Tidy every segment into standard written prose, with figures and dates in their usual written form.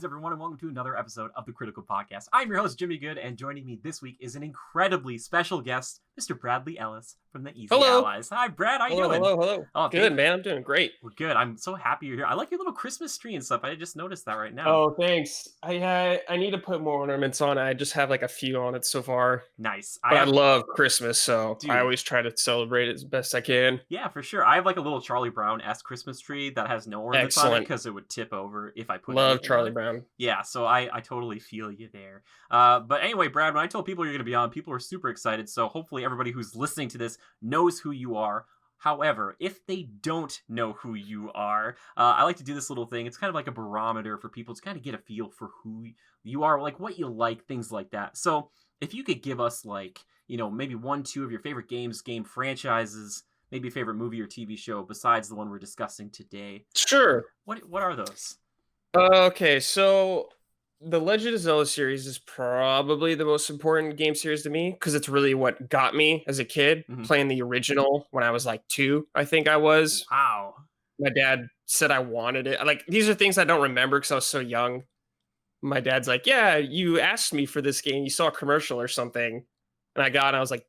Greetings, everyone, and welcome to another episode of the Critical Podcast. I'm your host, Jimmy Good, and joining me this week is an incredibly special guest, Mr. Bradley Ellis from the Easy Hello. Allies. Hi, Brad. How you doing? Hello. Oh, Good, man. I'm doing great. Well, good. I'm so happy you're here. I like your little Christmas tree and stuff. I just noticed that right now. Oh, thanks. I need to put more ornaments on it. I just have like a few on it so far. Nice. But I love Christmas, so Dude. I always try to celebrate it as best I can. Yeah, for sure. I have like a little Charlie Brown-esque Christmas tree that has no ornaments on it Excellent. because it would tip over if I put Love anything on Charlie it. Brown. Yeah, so I totally feel you there. But anyway, Brad, when I told people you're going to be on, people were super excited. So hopefully everybody who's listening to this knows who you are. However, if they don't know who you are, I like to do this little thing. It's kind of like a barometer for people to kind of get a feel for who you are, like what you like, things like that. So if you could give us like, maybe 1, 2 of your favorite games, game franchises, maybe a favorite movie or TV show besides the one we're discussing today. Sure. What are those? Okay, so the Legend of Zelda series is probably the most important game series to me because it's really what got me as a kid playing the original when I was like 2, I think I was. Wow. My dad said I wanted it. Like, these are things I don't remember because I was so young. My dad's like, yeah, you asked me for this game. You saw a commercial or something. And I was like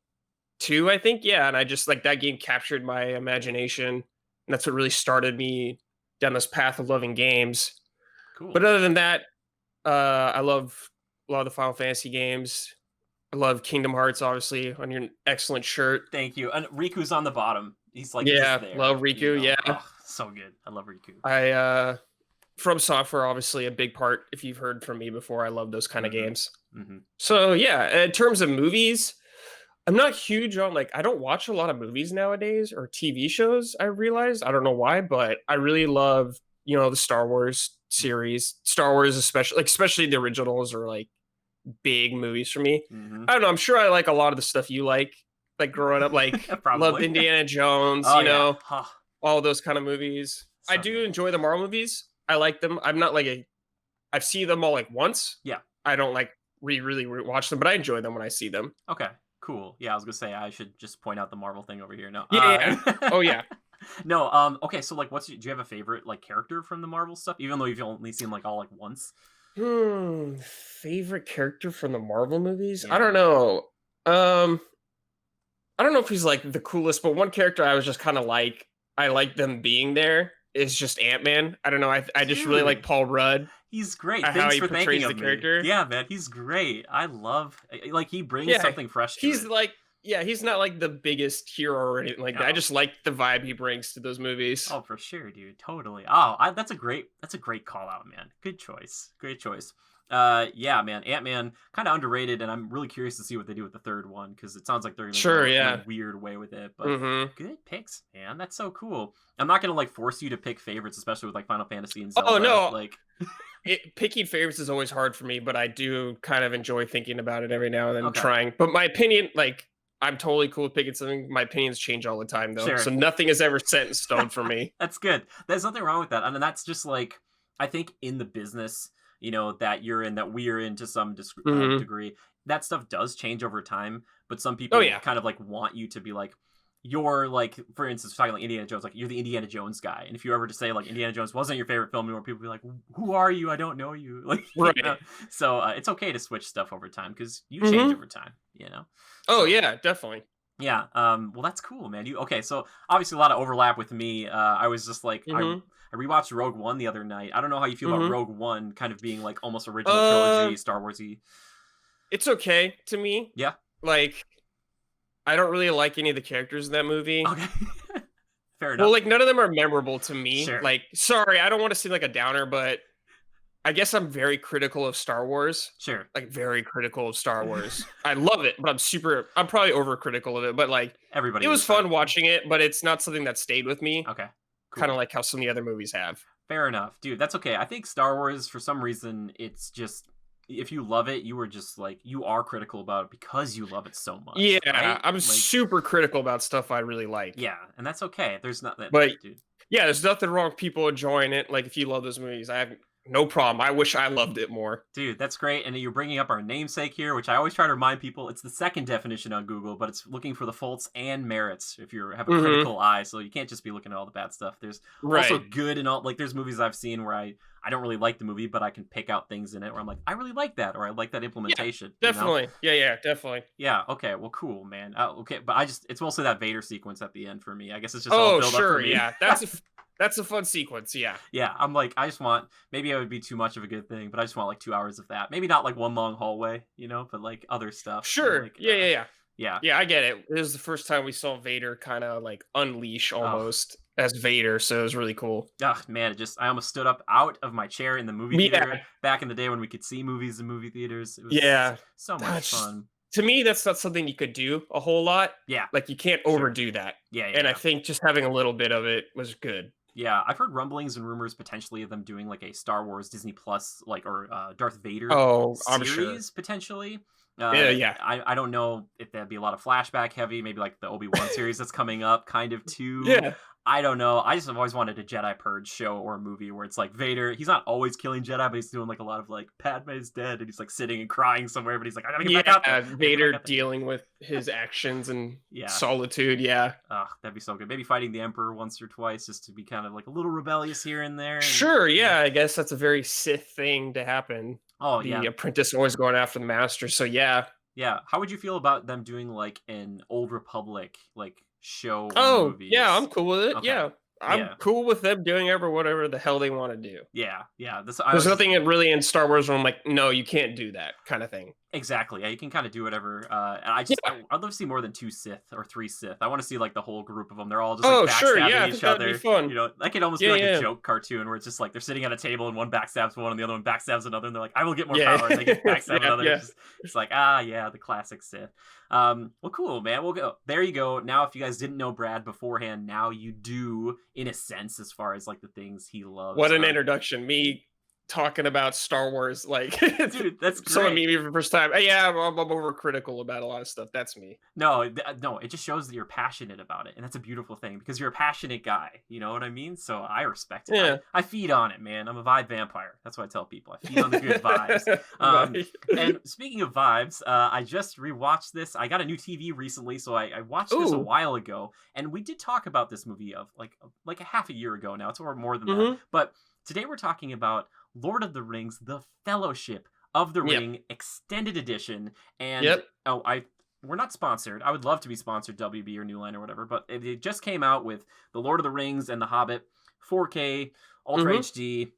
2, I think. Yeah. And I just like that game captured my imagination. And that's what really started me down this path of loving games. Cool. But other than that, I love a lot of the Final Fantasy games. I love Kingdom Hearts, obviously, on your excellent shirt. Thank you. And Riku's on the bottom. He's like, yeah, just there, love Riku. Yeah. Oh, so good. I love Riku. From Software, obviously, a big part. If you've heard from me before, I love those kind of games. Mm-hmm. So yeah, in terms of movies, I'm not huge on I don't watch a lot of movies nowadays or TV shows. I realized, I don't know why, but I really love the Star Wars series. Star Wars, especially the originals, are like big movies for me. Mm-hmm. I don't know. I'm sure I like a lot of the stuff you like growing up. Loved Indiana Jones. All those kind of movies. I do enjoy the Marvel movies. I like them. I'm not I've seen them all once. Yeah. I don't really watch them, but I enjoy them when I see them. Okay, cool. Yeah, I was gonna say I should just point out the Marvel thing over here. No. Yeah. Oh yeah. No. Okay. So do you have a favorite character from the Marvel stuff? Even though you've only seen all once. Favorite character from the Marvel movies? Yeah. I don't know. I don't know if he's the coolest, but one character I was just kind of I like them being there is just Ant-Man. I don't know. I just really like Paul Rudd. He's great. How Thanks he for portrays thanking the character. Yeah, man, he's great. I love he brings something fresh to he's it. He's not the biggest hero or anything like that. I just like the vibe he brings to those movies. Oh, for sure, dude. Totally. Oh, that's a great call out, man. Good choice. Great choice. Yeah, man. Ant-Man, kind of underrated, and I'm really curious to see what they do with the third one because it sounds like they're gonna go in a weird way with it. But good picks, man. That's so cool. I'm not gonna force you to pick favorites, especially with Final Fantasy and Zelda. Oh no, picking favorites is always hard for me, but I do kind of enjoy thinking about it every now and then, trying. But my opinion, I'm totally cool with picking something. My opinions change all the time, though. Sure. So nothing is ever set in stone for me. That's good. There's nothing wrong with that. And that's just I think in the business, that you're in, that we're in to some degree, that stuff does change over time. But some people kind of want you to be you're for instance, talking Indiana Jones, you're the Indiana Jones guy. And if you ever just say Indiana Jones wasn't your favorite film anymore, people be like, who are you? I don't know you. Right. So it's okay to switch stuff over time because you change over time, Oh yeah, definitely. Yeah. Well, that's cool, man. So obviously a lot of overlap with me. I was just I rewatched Rogue One the other night. I don't know how you feel about Rogue One kind of being almost original trilogy, Star Wars-y. It's okay to me. Yeah. I don't really like any of the characters in that movie. Okay. Fair enough. Well, none of them are memorable to me. Sure. Sorry, I don't want to seem like a downer, but I guess I'm very critical of Star Wars. Sure. Very critical of Star Wars. I love it, but I'm probably overcritical of it. But everybody, it was fun watching it, but it's not something that stayed with me. Okay. Cool. Kind of like how some of the other movies have. Fair enough, dude. That's okay. I think Star Wars, for some reason, it's just, if you love it, you were just you are critical about it because you love it so much. Yeah, right? I'm super critical about stuff I really like. Yeah, and that's okay. There's not that. But dude. Yeah, there's nothing wrong with people enjoying it. If you love those movies, I have no problem. I wish I loved it more. Dude, that's great. And you're bringing up our namesake here, which I always try to remind people. It's the second definition on Google, but it's looking for the faults and merits if you have a critical eye. So you can't just be looking at all the bad stuff. There's also good and all. There's movies I've seen where I I don't really like the movie, but I can pick out things in it where I'm like, I really like that, or I like that Yeah, implementation. You know? definitely. Yeah, definitely. Yeah. Okay. Well, cool, man. Okay, but it's mostly that Vader sequence at the end for me. I guess it's just all Oh, build up for sure, me. yeah. That's a fun sequence, yeah. Yeah, I'm like, I just want, maybe it would be too much of a good thing, but I just want like 2 hours of that. Maybe not like one long hallway, but like other stuff. Sure. Yeah. Yeah. Yeah, I get it. This is the first time we saw Vader kinda, like, unleash Oh, almost as Vader, so it was really cool. man, I almost stood up out of my chair in the movie Yeah, theater back in the day when we could see movies in movie theaters. It was yeah. so much That's fun. to me, that's not something you could do a whole lot. Yeah, Like, you can't sure. overdo that, and I Yeah. think just having a little bit of it was good. Yeah, I've heard rumblings and rumors potentially of them doing like a Star Wars Disney Plus like or Darth Vader Oh, I'm sure. series potentially. Yeah. I don't know if that'd be a lot of flashback heavy, maybe like the Obi-Wan series that's coming up, kind of too. Yeah. I don't know. I just have always wanted a Jedi Purge show or a movie where it's like Vader. He's not always killing Jedi, but he's doing like a lot of like Padme's dead, and he's like sitting and crying somewhere. But he's like, I gotta get back out there. I Yeah, gotta get Vader back out there. dealing with his actions and Yeah. solitude, yeah. That'd be so good. Maybe fighting the Emperor once or twice just to be kind of like a little rebellious here and there. And Sure, yeah, I guess that's a very Sith thing to happen. oh The yeah, apprentice always going after the master, so yeah. yeah. How would you feel about them doing like an Old Republic like show or Oh, yeah, I'm movies? cool with it, Okay. yeah. I'm Yeah. cool with them doing whatever the hell they wanna do. Yeah. This I There's was nothing really in Star Wars where I'm like, "No, you can't do that," kinda thing. exactly. Yeah, you can kind of do whatever. And Yeah. I'd love to see more than 2 Sith or 3 Sith. I want to see like the whole group of them. They're all just like Oh, sure, yeah, I backstabbing think each that would be other. fun. That could almost be Yeah, like a yeah. joke cartoon where it's just like they're sitting at a table and one backstabs one and the other one backstabs another, and they're like, "I will get more Yeah. power," and they get backstab Yeah, another. yeah. It's like yeah, the classic Sith. Well, cool, man. We'll go there. You go. Now, if you guys didn't know Brad beforehand, now you do in a sense, as far as like the things he loves. What an introduction. Me talking about Star Wars, like, Dude, that's someone great. meet me for the first time. Yeah, I'm overcritical about a lot of stuff. That's me. No, it just shows that you're passionate about it, and that's a beautiful thing because you're a passionate guy. You know what I mean? So I respect it. Yeah. I feed on it, man. I'm a vibe vampire. That's what I tell people. I feed on the good vibes. Right. And speaking of vibes, I just rewatched this. I got a new TV recently, so I watched this a Ooh. while ago, and we did talk about this movie of like a half a year ago now. It's more than that, Mhm. but today we're talking about Lord of the Rings: The Fellowship of the Yep. Ring Extended Edition, and Yep. we're not sponsored. I would love to be sponsored, WB or New Line or whatever, but it just came out with The Lord of the Rings and The Hobbit, 4K, Ultra Mhm. HD,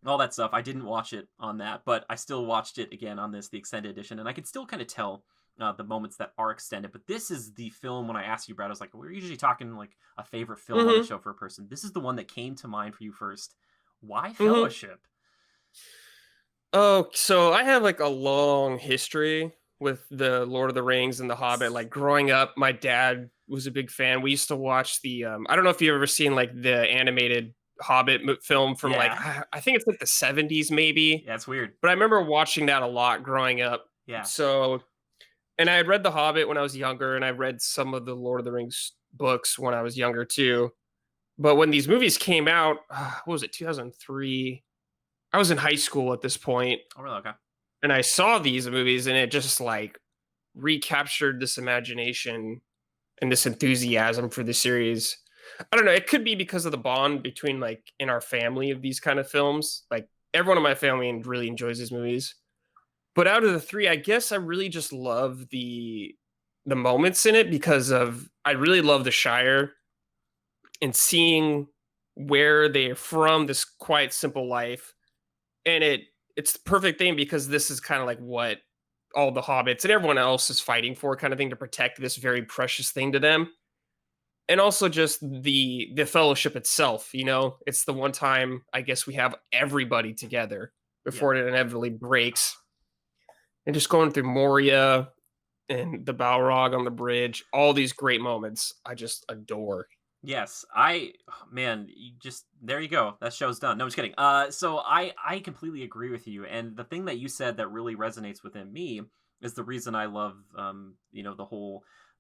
all that stuff. I didn't watch it on that, but I still watched it again on the extended edition, and I could still kind of tell the moments that are extended. But this is the film, when I asked you, Brad, I was like, we're usually talking like a favorite film on the Mhm. show for a person. This is the one that came to mind for you first. Why Mhm. Fellowship? Oh, so I have like a long history with the Lord of the Rings and the Hobbit. Like growing up, my dad was a big fan. We used to watch the I don't know if you've ever seen like the animated Hobbit film from like Yeah. I think it's like the 70s maybe. Yeah, it's weird. But I remember watching that a lot growing up. Yeah. So and I had read The Hobbit when I was younger, and I read some of the Lord of the Rings books when I was younger too. But when these movies came out, what was it, 2003? I was in high school at this point, Oh, really? Okay. and I saw these movies, and it just like recaptured this imagination and this enthusiasm for the series. I don't know. It could be because of the bond between like in our family of these kind of films. Like everyone in my family really enjoys these movies. But out of the three, I guess I really just love the moments in it because of I really love the Shire and seeing where they're from, this quiet, simple life. And it's the perfect thing because this is kind of like what all the hobbits and everyone else is fighting for, kind of thing, to protect this very precious thing to them. And also just the fellowship itself, it's the one time I guess we have everybody together Yeah. before it inevitably breaks. And just going through Moria and the Balrog on the bridge, all these great moments I just adore. Yes, man, you just there you go. That show's done. No, I'm just kidding. So I completely agree with you, and the thing that you said that really resonates within me is the reason I love the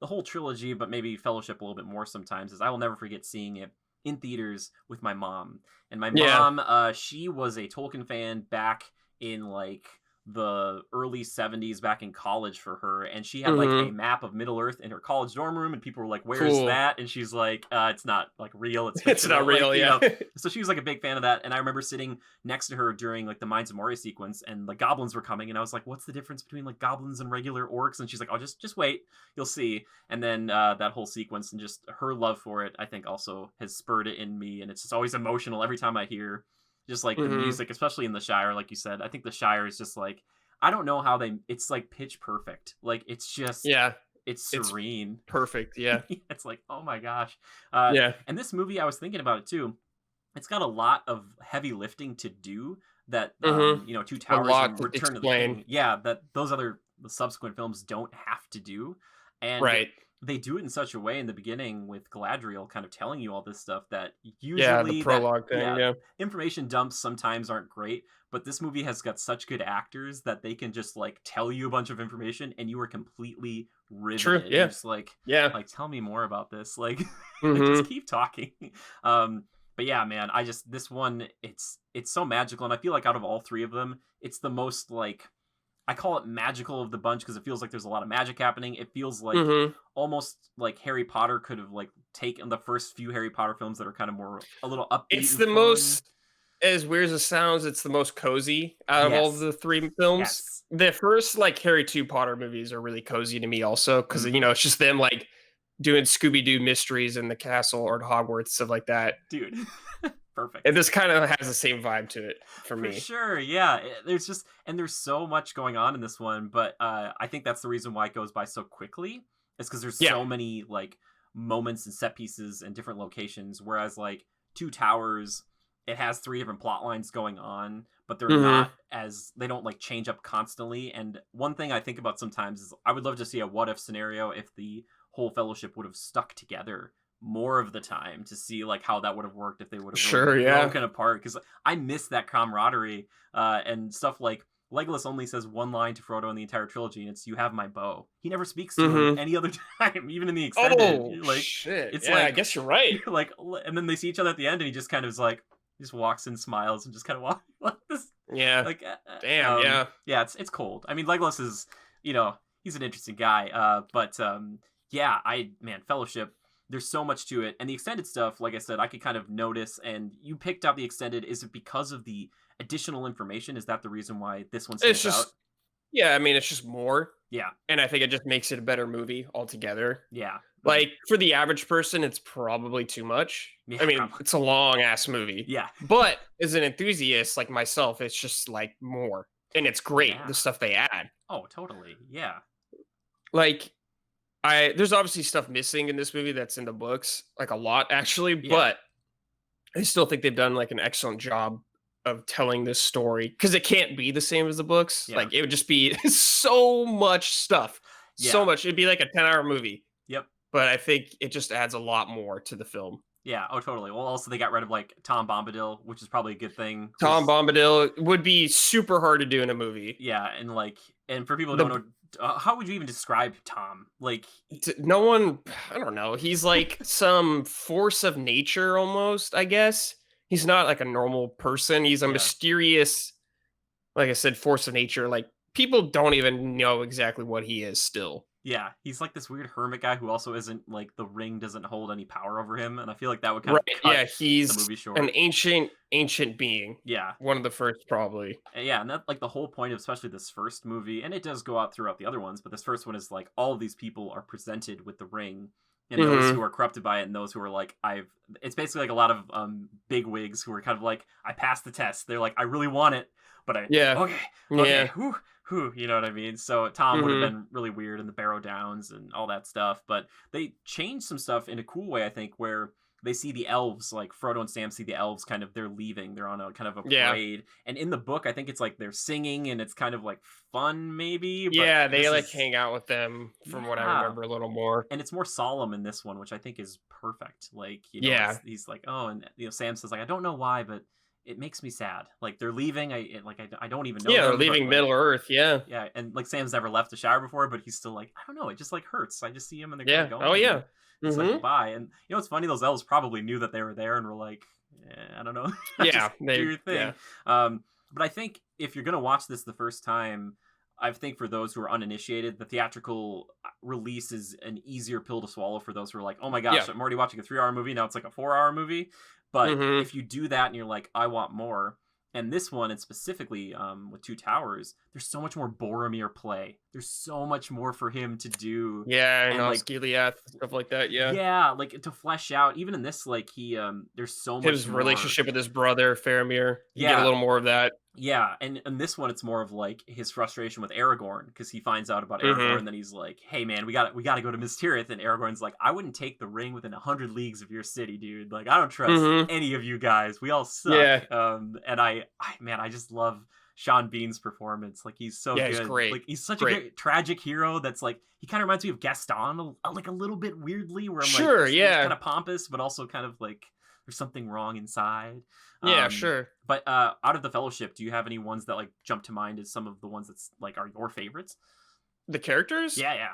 whole trilogy, but maybe Fellowship a little bit more sometimes. Is I will never forget seeing it in theaters with my mom, and my Yeah. mom, she was a Tolkien fan back in like the early 70s back in college for her, and she had like a Mhm. map of Middle Earth in her college dorm room, and people were like, "Where's Cool. that?" And she's like, "It's not like real, it's It's not fictional." Like, real, you yeah. know, so she was like a big fan of that. And I remember sitting next to her during like the Mines of Moria sequence, and the goblins were coming, and I was like, "What's the difference between like goblins and regular orcs?" And she's like, "Oh, just wait, you'll see." And then that whole sequence and just her love for it, I think, also has spurred it in me, and it's just always emotional every time I hear just like the Mhm. music, especially in the Shire, like you said. I think the Shire is just like, I don't know how they, it's like pitch perfect. Like it's just, Yeah. it's It's serene. perfect, yeah. It's like, oh my gosh. Uh, Yeah. and this movie, I was thinking about it too. It's got a lot of heavy lifting to do that, Mhm. you know, Two A Towers lot and to Return of the explain. King, yeah, that those other the subsequent films don't have to do. And Right. they do it in such a way in the beginning with Galadriel kind of telling you all this stuff that Yeah, the usually that, prologue thing, yeah, yeah. information dumps sometimes aren't great, but this movie has got such good actors that they can just like tell you a bunch of information and you are completely True, riveted. You're yeah. just like Yeah. tell me more about this. Like like just Mhm. keep talking. Um but yeah, man, I just, this one, it's so magical, and I feel like out of all three of them, it's the most like, I call it magical of the bunch because it feels like there's a lot of magic happening. It feels like Mhm. almost like Harry Potter could have like taken the first few Harry Potter films that are kind of more a little upbeat It's and the fun. most as weird as it sounds, it's the most cozy out of all of Yes. the 3 films. Yes. The first, like, Harry 2 Potter movies are really cozy to me also because Hmm. it's just them, like, doing Scooby-Doo mysteries in the castle or Hogwarts, stuff like that. Dude. And Perfect. this kinda has the same vibe to it for For me. sure. Yeah. There's just, and there's so much going on in this one, but I think that's the reason why it goes by so quickly. Is because there's Yeah. so many like moments and set pieces and different locations. Whereas like Two Towers, it has three different plot lines going on, but they're Mhm. not as, they don't like change up constantly. And one thing I think about sometimes is I would love to see a what if scenario if the whole fellowship would have stuck together more of the time, to see like how that would have worked if they would have really Sure, yeah. broken apart, because I miss that camaraderie, and stuff like Legolas only says one line to Frodo in the entire trilogy, and it's "You have my bow." He never speaks to him Mhm. any other time, even in the extended. Oh, You're like, shit. it's Yeah, I like guess you're right. you're like, and then they see each other at the end, and he just kind of is like, he just walks and smiles and just kind of walks like this, Yeah. like, Damn, yeah. yeah, it's cold. I mean, Legolas is, you know, he's an interesting guy, but yeah, Fellowship, there's so much to it, and the extended stuff, like I said, I could kind of notice. And you picked out the extended, is it because of the additional information? Is that the reason why this one It's stands out? just yeah, I mean, it's just more, Yeah. and I think it just makes it a better movie altogether. Yeah. Mhm. Like, for the average person, it's probably too much. I Yeah, mean, probably. it's a long ass movie, Yeah. but as an enthusiast like myself, it's just like more, and it's great Yeah. the stuff they add. Oh, totally. Yeah. Like, I there's obviously stuff missing in this movie that's in the books, like a lot actually, Yeah. but I still think they've done like an excellent job of telling this story because it can't be the same as the books. Yeah. Like, it would just be so much stuff, so Yeah. much. It'd be like a 10-hour movie, Yep. but I think it just adds a lot more to the film. Yeah. Oh, totally. Well, also they got rid of like Tom Bombadil, which is probably a good thing. Tom Who's, Bombadil would be super hard to do in a movie. yeah, and like, and for people who don't The know, how would you even describe Tom? Like, no one, I don't know. He's like some force of nature almost, I guess. He's not like a normal person. He's a yeah. mysterious, like I said, force of nature. Like, people don't even know exactly what he is still. Yeah, he's like this weird hermit guy who also isn't like, the ring doesn't hold any power over him, and I feel like that would kind Right. of cut Yeah, the he's movie an short. ancient being. Yeah, One of the first probably. yeah, and that, like, the whole point of especially this first movie, and it does go out throughout the other ones, but this first one is like all of these people are presented with the ring, and those who Mhm. are corrupted by it, and those who are like, I've. It's basically like a lot of big wigs who are kind of like, I passed the test. They're like, I really want it, but I, Yeah. okay, okay, Yeah. whew, you know what I mean? So Tom would have Mhm. been really weird in the Barrow Downs and all that stuff, but they changed some stuff in a cool way, I think, where they see the elves, like Frodo and Sam see the elves kind of, they're leaving, they're on a kind of a Yeah. parade, and in the book I think it's like they're singing and it's kind of like fun maybe, but Yeah, they this like is, hang out with them from what I yeah, remember a little more. and it's more solemn in this one, which I think is perfect. Like, you know, Yeah. it's, he's like, oh, and you know, Sam says like, I don't know why, but it makes me sad. Like they're leaving. I don't even know Yeah, they're them, but leaving like, Middle Earth. Yeah. yeah, and like Sam's never left the shower before, but he's still like, I don't know, it just like hurts. I just see him and they're kind of Yeah. Oh going, and yeah. it's like Mhm. goodbye. And you know, it's funny, those elves probably knew that they were there and were like, I don't know, just Yeah, do they your thing. yeah. Um, But I think if you're gonna watch this the first time, I think for those who are uninitiated, the theatrical release is an easier pill to swallow for those who are like, oh my gosh, Yeah. I'm already watching a 3 hour movie. Now it's like a 4 hour movie. But Hmm. if you do that and you're like, I want more, and this one, and specifically with Two Towers, there's so much more Boromir play. There's so much more for him to do. Yeah, and And like, Osgiliath, stuff like that. Yeah. yeah, like to flesh out, even in this, like there's so much His more. relationship with his brother, Faramir. You get a Yeah, little more of that. yeah, and in this one, it's more of like his frustration with Aragorn because he finds out about Aragorn, Hmm. and then he's like, "Hey, man, we got to go to Miss Tirith," and Aragorn's like, "I wouldn't take the ring within 100 leagues of your city, dude. Like, I don't trust Hmm. any of you guys. We all suck." Yeah. And man, I just love Sean Bean's performance. Like, he's so Yeah, he's good. great. Like, he's such a Great. great tragic hero. That's like he kind of reminds me of Gaston, like a little bit weirdly, where I'm like, Sure, he's yeah. kind of pompous, but also kind of like there's something wrong inside. Yeah, Um, sure. but out of the Fellowship, do you have any ones that like jump to mind as some of the ones that's like are your favorites? The characters? Yeah, yeah.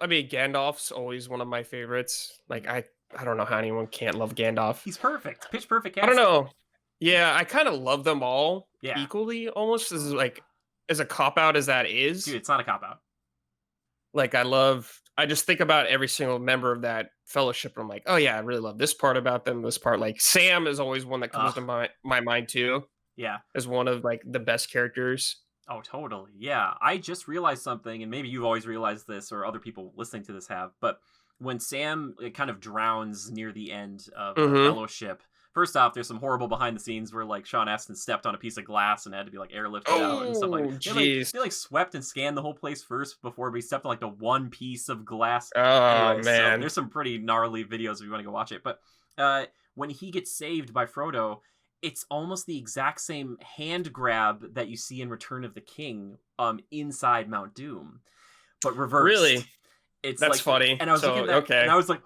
I mean, Gandalf's always one of my favorites. Like, I don't know how anyone can't love Gandalf. He's perfect. Pitch perfect I don't casting. know. Yeah, I kind of love them all Yeah. equally, almost as like as a cop out as that is. Dude, it's not a cop out. Like, I just think about every single member of that fellowship. And I'm like, oh yeah, I really love this part about them. This part, like Sam, is always one that comes to Ugh. my mind too, Yeah. as one of like the best characters. Oh, totally. Yeah. I just realized something, and maybe you've always realized this, or other people listening to this have, but when Sam kind of drowns near the end of the Hmm. Fellowship, first off, there's some horrible behind the scenes where like Sean Astin stepped on a piece of glass and had to be like airlifted out and stuff like Oh, that. jeez. They like swept and scanned the whole place first before we stepped on like the one piece of glass. Oh Anyway, so man. there's some pretty gnarly videos if you want to go watch it. But when he gets saved by Frodo, it's almost the exact same hand grab that you see in Return of the King inside Mount Doom, but reversed. Really? It's That's like, funny. and I was So, looking at that, okay. and I was like,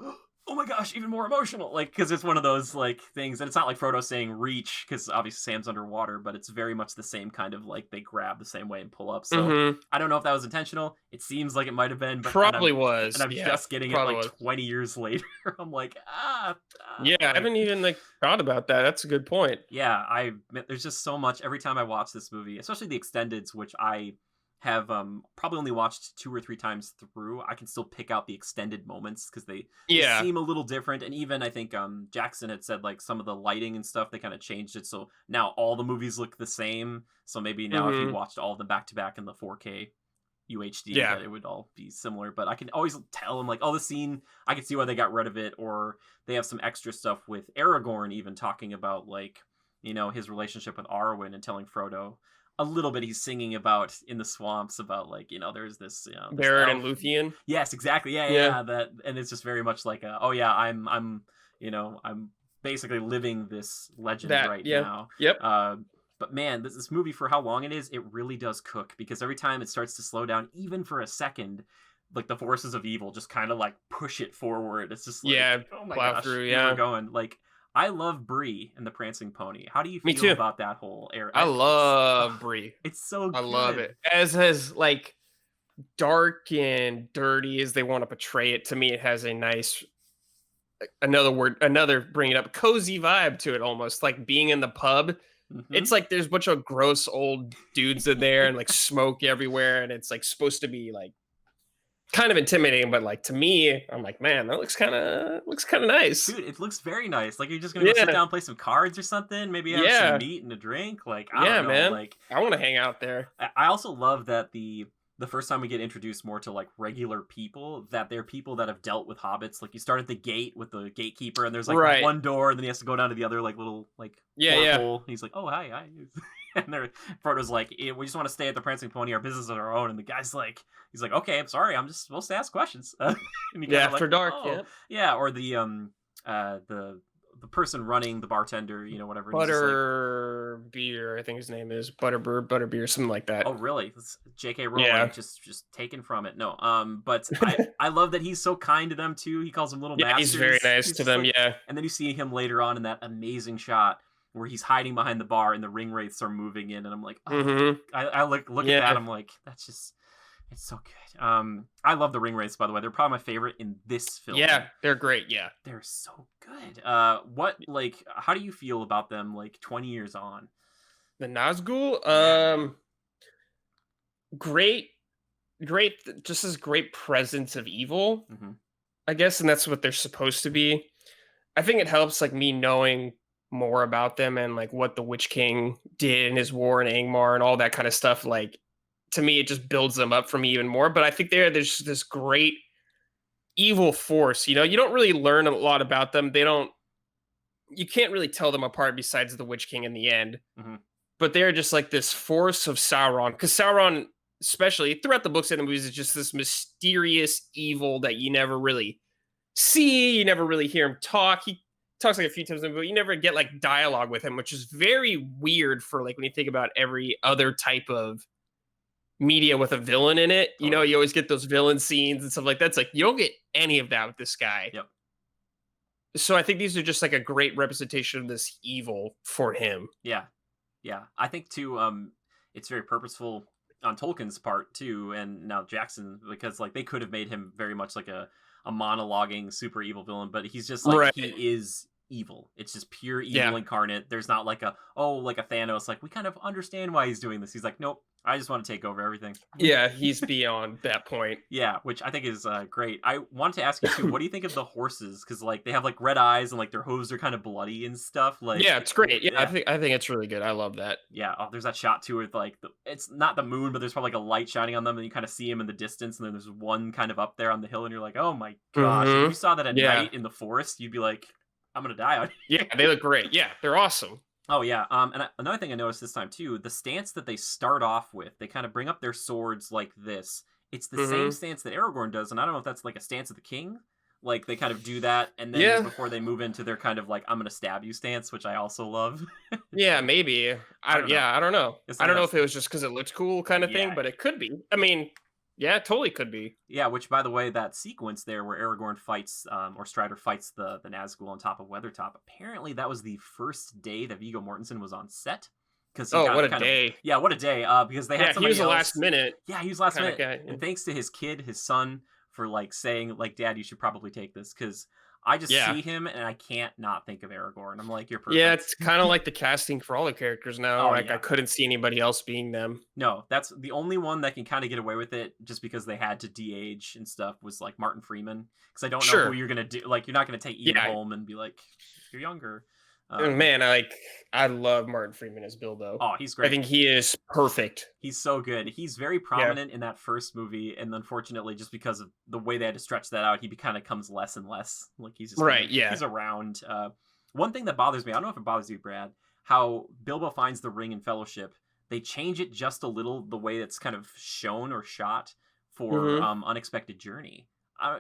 oh my gosh, even more emotional, like because it's one of those like things, and it's not like Frodo saying reach because obviously Sam's underwater, but it's very much the same kind of like they grab the same way and pull up. So Hmm. I don't know if that was intentional. It seems like it might have been, but Probably was. and I'm Yeah, just getting it probably like was. 20 years later. I'm like, Yeah, I like, haven't even like thought about that. That's a good point. yeah, there's just so much every time I watch this movie, especially the extendeds, which I have probably only watched 2 or 3 times through. I can still pick out the extended moments because they Yeah. seem a little different, and even I think Jackson had said like some of the lighting and stuff they kind of changed it, so now all the movies look the same. So maybe now if you Hmm. watched all of them back to back in the 4K UHD, Yeah. that it would all be similar. But I can always tell them like, oh, the scene, I can see why they got rid of it, or they have some extra stuff with Aragorn even talking about like his relationship with Arwen and telling Frodo a little bit. He's singing about in the swamps about like there's this this Baron and elf. Luthien. Yes, exactly. Yeah, yeah, Yeah. yeah, that, and it's just very much like oh yeah, I'm basically living this legend That. right Yeah. now. Yep. But man, this movie, for how long it is, it really does cook, because every time it starts to slow down, even for a second, like the forces of evil just kind of like push it forward. It's just like, Yeah. oh my Plow gosh, through. here we're Yeah. going. Like, I love Bree and the Prancing Pony. How do you Me feel too. about that whole era? I love Brie. It's so I good. love it. As like dark and dirty as they want to portray it, to me, it has a nice another bring it up cozy vibe to it, almost like being in the pub. Mhm. It's like there's a bunch of gross old dudes in there and like smoke everywhere, and it's like supposed to be like kind of intimidating, but like to me, I'm like, man, that looks kind of nice. Dude, it looks very nice. Like, you're just gonna go sit Yeah, down, and play some cards or something. Maybe have some yeah, meat and a drink. Like, I yeah, don't know. man. Like, I want to hang out there. I also love that the first time we get introduced more to like regular people, that they're people that have dealt with hobbits. Like, you start at the gate with the gatekeeper, and there's like Right. one door, and then he has to go down to the other like little like Yeah, yeah. porthole. And he's like, "Oh, hi, hi." And Frodo's like, we just want to stay at the Prancing Pony. Our business is our own. And the guy's like, he's like, "Okay, I'm sorry. I'm just supposed to ask questions." And you Yeah, kind of after like, dark. "Oh, Yeah. yeah." Or the person running, the bartender, whatever. And he's just like, Butterbeer, I think his name is Butterbeer, something like that. oh, really? That's J.K. Rowling Yeah. just taken from it. No, but I love that he's so kind to them too. He calls them little Yeah, masters. he's very nice He's to just them. like, Yeah, and then you see him later on in that amazing shot where he's hiding behind the bar and the ring wraiths are moving in, and I'm like, oh, hmm I look at Yeah. that. I'm like, that's just, it's so good. I love the ring wraiths, by the way. They're probably my favorite in this film. yeah, they're great. Yeah, They're so good. How do you feel about them like 20 years on? The Nazgul, Yeah, man. great, just this great presence of evil, Hmm. I guess, and that's what they're supposed to be. I think it helps like me knowing more about them and like what the Witch King did in his war in Angmar and all that kind of stuff. Like to me, it just builds them up for me even more. But I think there's this great evil force. You know, you don't really learn a lot about them. They don't. You can't really tell them apart besides the Witch King in the end. Hmm. But they're just like this force of Sauron. Because Sauron, especially throughout the books and the movies, is just this mysterious evil that you never really see. You never really hear him talk. He talks like a few times, but you never get like dialogue with him, which is very weird for like when you think about every other type of media with a villain in it. You know, Totally. you always get those villain scenes and stuff like that. It's like you don't get any of that with this guy. Yep. So I think these are just like a great representation of this evil for him. Yeah. Yeah. I think too. It's very purposeful on Tolkien's part too, and now Jackson, because like they could have made him very much like a monologuing super evil villain, but he's just like Right. he is evil. It's just pure evil Yeah. incarnate. There's not like a oh like a Thanos like we kind of understand why he's doing this. He's like nope, I just want to take over everything. Yeah. He's beyond that point. Yeah, which I think is great. I wanted to ask you too. What do you think of the horses? Because like they have like red eyes and like their hooves are kind of bloody and stuff. Like Yeah, it's great. Yeah, I yeah, think I think it's really good. I love that. yeah. Oh, there's that shot too with like it's not the moon, but there's probably like a light shining on them, and you kind of see them in the distance, and then there's one kind of up there on the hill, and you're like, oh my gosh! If you Hmm. saw that at Yeah. night in the forest, you'd be like, I'm gonna die out Yeah, here. they look great. Yeah, they're awesome. Oh yeah. Another thing I noticed this time too, the stance that they start off with, they kind of bring up their swords like this. It's the same Hmm. stance that Aragorn does, and I don't know if that's like a stance of the king. Like they kind of do that, and then Yeah. before they move into their kind of like I'm gonna stab you stance, which I also love. Yeah, maybe. I don't know. I don't know. It's I something don't know that's if it was just because it looked cool kind of thing, yeah, but it could be. I mean, yeah, it totally could be. yeah. Which by the way, that sequence there where Aragorn fights, or Strider fights the Nazgul on top of Weathertop. Apparently, that was the first day that Viggo Mortensen was on set because he Oh, got what a kind of day. yeah, what a day. Because they had Yeah, he was somebody a last else. minute Yeah, he was last kind of minute, guy. Yeah. and thanks to his kid, his son, for like saying like, "Dad, you should probably take this," because I just Yeah. see him and I can't not think of Aragorn. I'm like, "You're Yeah, perfect." it's kind of like the casting for all the characters now. Oh Like I yeah, couldn't see anybody else being them. no, that's the only one that can kind of get away with it, just because they had to de-age and stuff. Was like Martin Freeman, because I don't know who Sure. you're gonna do. Like, you're not gonna take Ian Yeah. Holm and be like, "You're younger." And Um, man, I love Martin Freeman as Bilbo. oh, he's I great. think he is perfect. He's so good. He's very Yeah. prominent in that first movie, and unfortunately, just because of the way they had to stretch that out, he kind of comes less and less. Like he's just kind Right. of Yeah. he's around. One thing that bothers me, I don't know if it bothers you, Brad, how Bilbo finds the ring in Fellowship. They change it just a little, the way it's kind of shown or shot for Hmm. Unexpected Journey.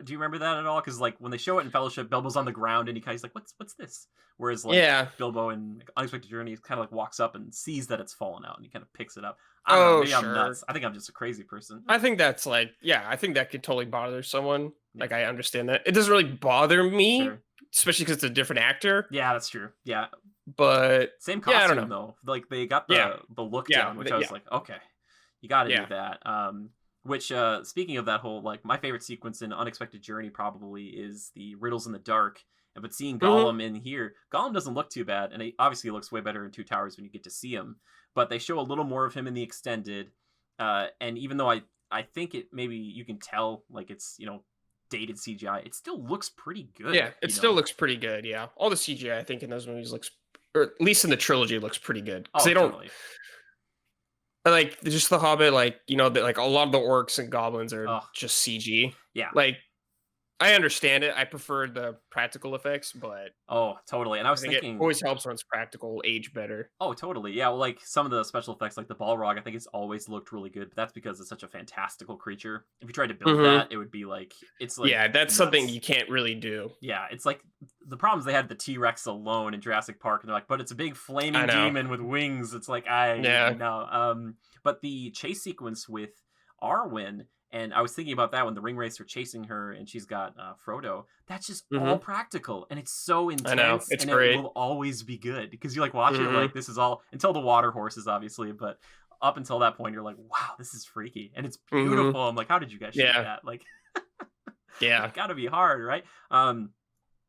Do you remember that at all? Because like when they show it in Fellowship, Bilbo's on the ground and he's like, "What's this?" Whereas like Yeah. Bilbo in Unexpected Journey kind of like walks up and sees that it's fallen out and he kind of picks it up. I don't know. Oh, Maybe I'm sure. nuts. I think I'm just a crazy person. I think that's like, yeah, I think that could totally bother someone. Yeah, Like, I understand that. It doesn't really bother me, sure. especially because it's a different actor. Yeah, that's true. Yeah, But same yeah, I don't costume know. though. Like they got Yeah, the look yeah, down, which I was yeah, like, okay, you got to do yeah. that. Which speaking of that whole like my favorite sequence in Unexpected Journey probably is the Riddles in the Dark. But seeing Hmm. Gollum in here, Gollum doesn't look too bad, and he obviously looks way better in Two Towers when you get to see him. But they show a little more of him in the extended, and even though I think it maybe you can tell like it's dated CGI, it still looks pretty good. Yeah, it still looks pretty good. Yeah, all the CGI I think in those movies looks, or at least in the trilogy, looks pretty good because Oh, they don't totally. like just the Hobbit. Like like a lot of the orcs and goblins are Oh, just CG. yeah. Like I understand it. I prefer the practical effects, but Oh, totally. And I I was think it thinking, always helps when it's practical, age better. oh, totally. Yeah, well, like some of the special effects, like the Balrog, I think it's always looked really good. But that's because it's such a fantastical creature. If you tried to build Hmm. that, it would be like it's like Yeah, that's something nuts. you can't really do. Yeah, it's like the problems they had the T Rex alone in Jurassic Park, and they're like, but it's a big I flaming know. demon with wings. It's like I Yeah. know. But the chase sequence with Arwen, and I was thinking about that when the ring wraiths are chasing her, and she's got Frodo. That's just all Hmm. practical, and it's so I know. intense, It's and it great. will always be good because you like watch it Hmm. like this is all until the water horses, obviously, but up until that point, you're like, wow, this is freaky, and it's Hmm. beautiful. I'm like, how did you guys shoot Yeah. that? Like, Yeah. gotta be hard, right?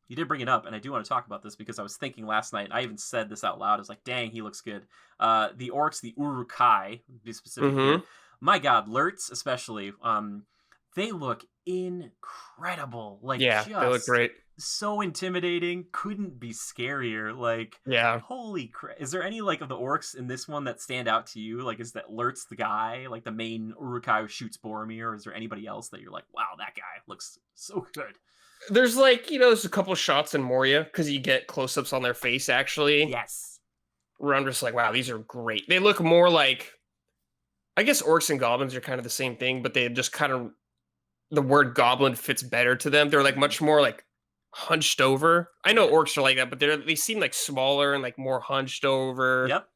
You did bring it up, and I do want to talk about this because I was thinking last night. I even said this out loud. I was like, "Dang, he looks good." The orcs, the Urukai, to be specific Mm-hmm. here. My God, Lurtz especially. They look incredible. Like Yeah, they look just great. so intimidating. Couldn't be scarier. Like, Yeah. holy crap! Is there any like of the orcs in this one that stand out to you? Like, is that Lurtz the guy, like the main Urukai who shoots Boromir, or is there anybody else that you're like, "Wow, that guy looks so good"? There's like, there's a couple shots in Moria because you get close ups on their face actually, Yes. where I'm just like, wow, these are great. They look more like, I guess orcs and goblins are kind of the same thing, but they just kind of, the word goblin fits better to them. They're like Mhm. much more like hunched over. I know Yeah. orcs are like that, but they seem like smaller and like more hunched over. Yep.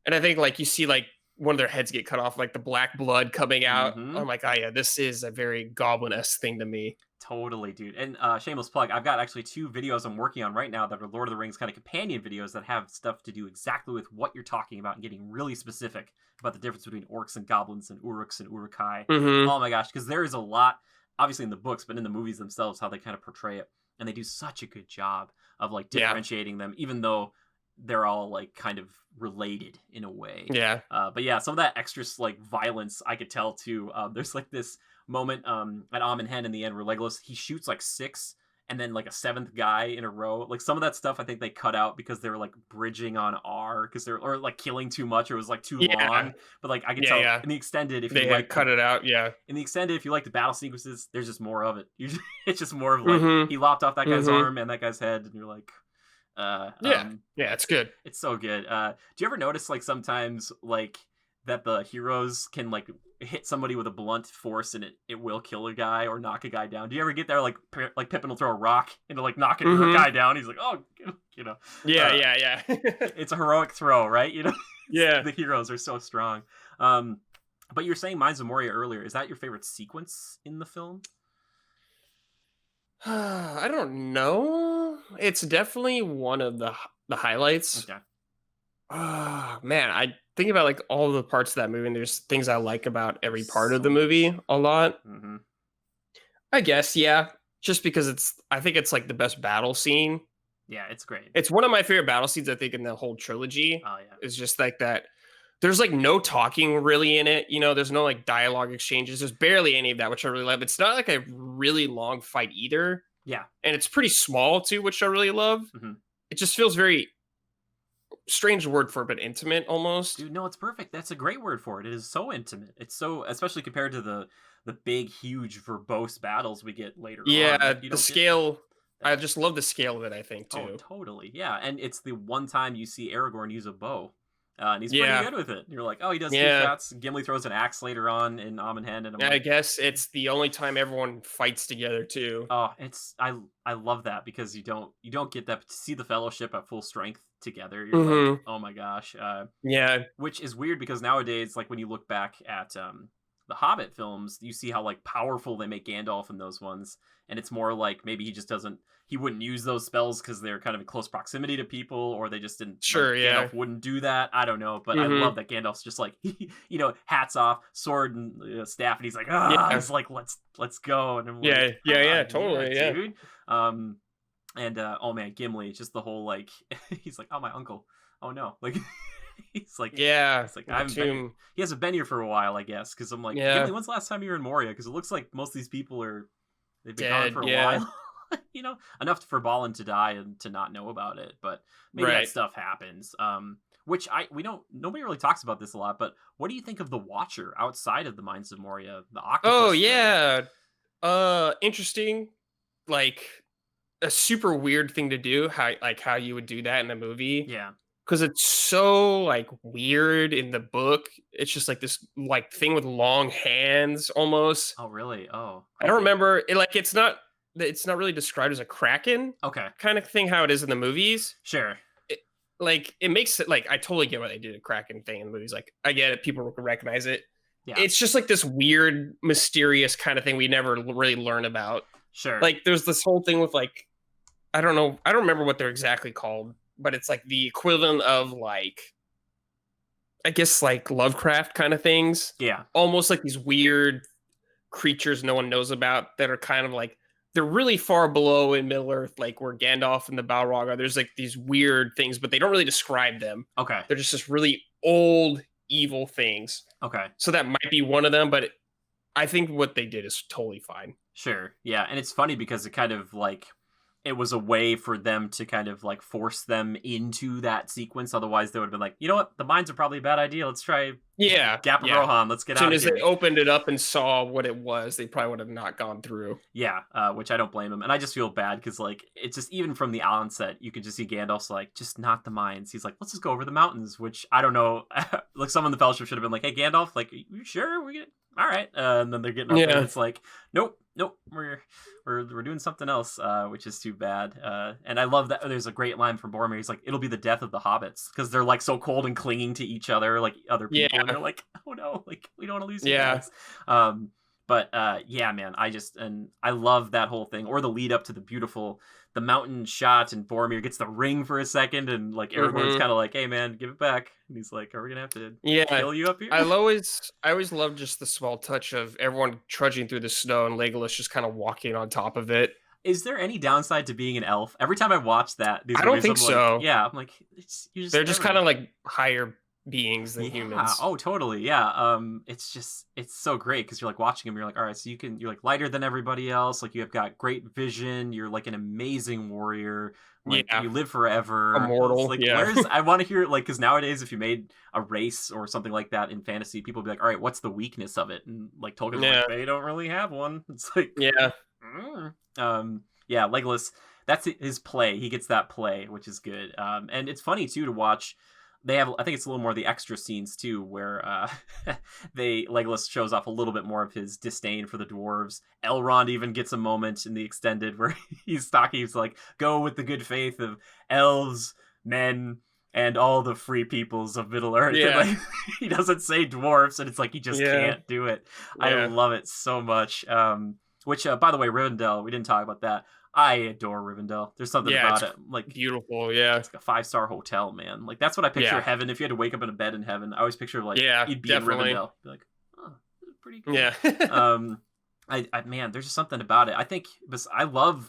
And I think like you see like one of their heads get cut off, like the black blood coming out. Mhm. I'm like, oh yeah, this is a very goblin-esque thing to me. Totally, dude. And shameless plug, I've got actually 2 videos I'm working on right now that are Lord of the Rings kind of companion videos that have stuff to do exactly with what you're talking about and getting really specific about the difference between orcs and goblins and uruks and urukai. Mm-hmm. Oh my gosh, because there is a lot, obviously in the books, but in the movies themselves, how they kind of portray it. And they do such a good job of like Yeah. differentiating them, even though they're all like kind of related in a way. Yeah. But yeah, some of that extra like violence I could tell too. There's like this moment at Amon Hen in the end where Legolas he shoots like 6 and then like a 7th guy in a row. Like some of that stuff I think they cut out because they were like bridging on R because they're or like killing too much or it was like too Yeah. long. But like I could Yeah. tell Yeah. in the extended if They you had like cut it out. Yeah. in the extended if you like the battle sequences, there's just more of it. It's just more of like Mm-hmm. he lopped off that guy's Mm-hmm. arm and that guy's head and you're like uh Yeah. um Yeah. It's good. it's so good. Do you ever notice like sometimes like that the heroes can like hit somebody with a blunt force and it will kill a guy or knock a guy down? Do you ever get there like like Pippin will throw a rock and like knock a Mm-hmm. guy down? He's like, oh, you know, Yeah. uh, Yeah. Yeah. it's a heroic throw, right? You know, Yeah. the heroes are so strong. But you're saying Mines of Moria earlier. Is that your favorite sequence in the film? I don't know. It's definitely one of the highlights. Okay. Ah, man, I think about like all the parts of that movie, and there's things I like about every part of So the much. movie a lot. Hmm. I guess, yeah. Just because I think it's like the best battle scene. Yeah, it's great. It's one of my favorite battle scenes, I think, in the whole trilogy. Oh yeah. It's just like that. There's like no talking really in it. There's no like dialogue exchanges. There's barely any of that, which I really love. It's not like a really long fight either. Yeah. And it's pretty small too, which I really love. Hmm. It just feels very strange word for it, but intimate almost. Dude, no, it's perfect. That's a great word for it. It is so intimate. It's so, especially compared to the big, huge, verbose battles we get later on. Yeah, Like, you the don't get scale. I that. just love the scale of it, I think, Oh, too. totally. Yeah, and it's the one time you see Aragorn use a bow, and he's pretty Yeah. good with it. You're like, oh, he does 2 Yeah. shots. Gimli throws an axe later on in Amon Hen, and I'm I like, guess it's the only time everyone fights together, too. oh, it's I love that because you don't get that to see the Fellowship at full strength together. You're like, Mhm. oh my gosh. Yeah. Which is weird because nowadays, like when you look back at the Hobbit films, you see how like powerful they make Gandalf in those ones, and it's more like maybe he wouldn't use those spells because they're kind of in close proximity to people, or they just didn't like Sure, yeah. Gandalf wouldn't do that. I don't know, but I Mhm. love that Gandalf's just like hats off, sword and staff, and he's like Yeah. he's like let's go, and I'm Yeah, like yeah, yeah, "Ah, totally, yeah. dude. Um, and oh man, Gimli, just the whole like he's like, oh my uncle, oh no, like he's like. Yeah, It's like the I haven't been here. tomb. He hasn't been here for a while, I guess, because I'm like, Yeah. Gimli, when's the last time you were in Moria? Because it looks like most of these people they've been gone Dead, for a yeah. while. Enough for Balin to die and to not know about it, but maybe that Right. stuff happens. Which nobody really talks about this a lot, but what do you think of the Watcher outside of the Mines of Moria, the Oh, octopus thing? yeah. Interesting. Like, a super weird thing to do, how you would do that in a movie. Yeah. Because it's so like weird in the book. It's just like this like thing with long hands almost. Oh, really? Oh, I don't creepy. remember it, like it's not really described as a kraken Okay, kind of thing how it is in the movies. sure. It, like it makes it like I totally get why they did a kraken thing in the movies. Like I get it, people recognize it. Yeah, It's just like this weird, mysterious kind of thing we never really learn about. sure. Like there's this whole thing with like I don't know, I don't remember what they're exactly called, but it's like the equivalent of like I guess like Lovecraft kind of things. Yeah. Almost like these weird creatures no one knows about that are kind of like they're really far below in Middle Earth, like where Gandalf and the Balrog are. There's like these weird things, but they don't really describe them. Okay. They're just this really old evil things. Okay. So that might be one of them, but I think what they did is totally fine. Sure. Yeah, and it's funny because it kind of like it was a way for them to kind of like force them into that sequence. Otherwise, they would have been like, you know what, the mines are probably a bad idea. Let's try Yeah, Gap of yeah. Rohan. Let's get As out soon of as here. they opened it up and saw what it was, they probably would have not gone through. Yeah, which I don't blame him. And I just feel bad because, like, it's just even from the onset, you could just see Gandalf's like, just not the mines. He's like, let's just go over the mountains, which I don't know. Like, someone in the Fellowship should have been like, hey, Gandalf, like, you sure? We're all right. And then they're getting up there and it's like, nope, we're doing something else, which is too bad. And I love that there's a great line from Boromir. He's like, it'll be the death of the hobbits because they're like so cold and clinging to each other, like other people. Yeah. And they're like, oh no, like we don't want to lose you Yeah. guys. But yeah, man, I love that whole thing, or the lead up to the mountain shot, and Boromir gets the ring for a second, and like everyone's kind of like, "Hey, man, give it back," and he's like, "Are we gonna have to kill you up here?" I always love just the small touch of everyone trudging through the snow and Legolas just kind of walking on top of it. Is there any downside to being an elf? Every time I watch that, I don't think so. Yeah, I'm like, They're just kind of like higher beings than humans. Oh, totally. Yeah. It's so great because you're like watching him. You're like, all right, so you're like lighter than everybody else. Like you have got great vision. You're like an amazing warrior. Like you live forever. Immortal. Like, yeah. I want to hear like because nowadays if you made a race or something like that in fantasy, people would be like, all right, what's the weakness of it? And like Tolkien's like, they don't really have one. It's like Yeah. Yeah, Legolas. That's his play. He gets that play, which is good. And it's funny too to watch. They have, I think it's a little more of the extra scenes too, where Legolas shows off a little bit more of his disdain for the dwarves. Elrond even gets a moment in the extended where he's talking. He's like, "Go with the good faith of elves, men, and all the free peoples of Middle Earth." Yeah. And, like, he doesn't say dwarves, and it's like he just can't do it. Yeah. I love it so much. Which, by the way, Rivendell, we didn't talk about that. I adore Rivendell. There's something about it, like beautiful. Yeah, it's like a 5-star hotel, man. Like that's what I picture heaven. If you had to wake up in a bed in heaven, I always picture like you'd be definitely. in Rivendell. Be like, oh, this is pretty cool. Yeah. I man, there's just something about it. I think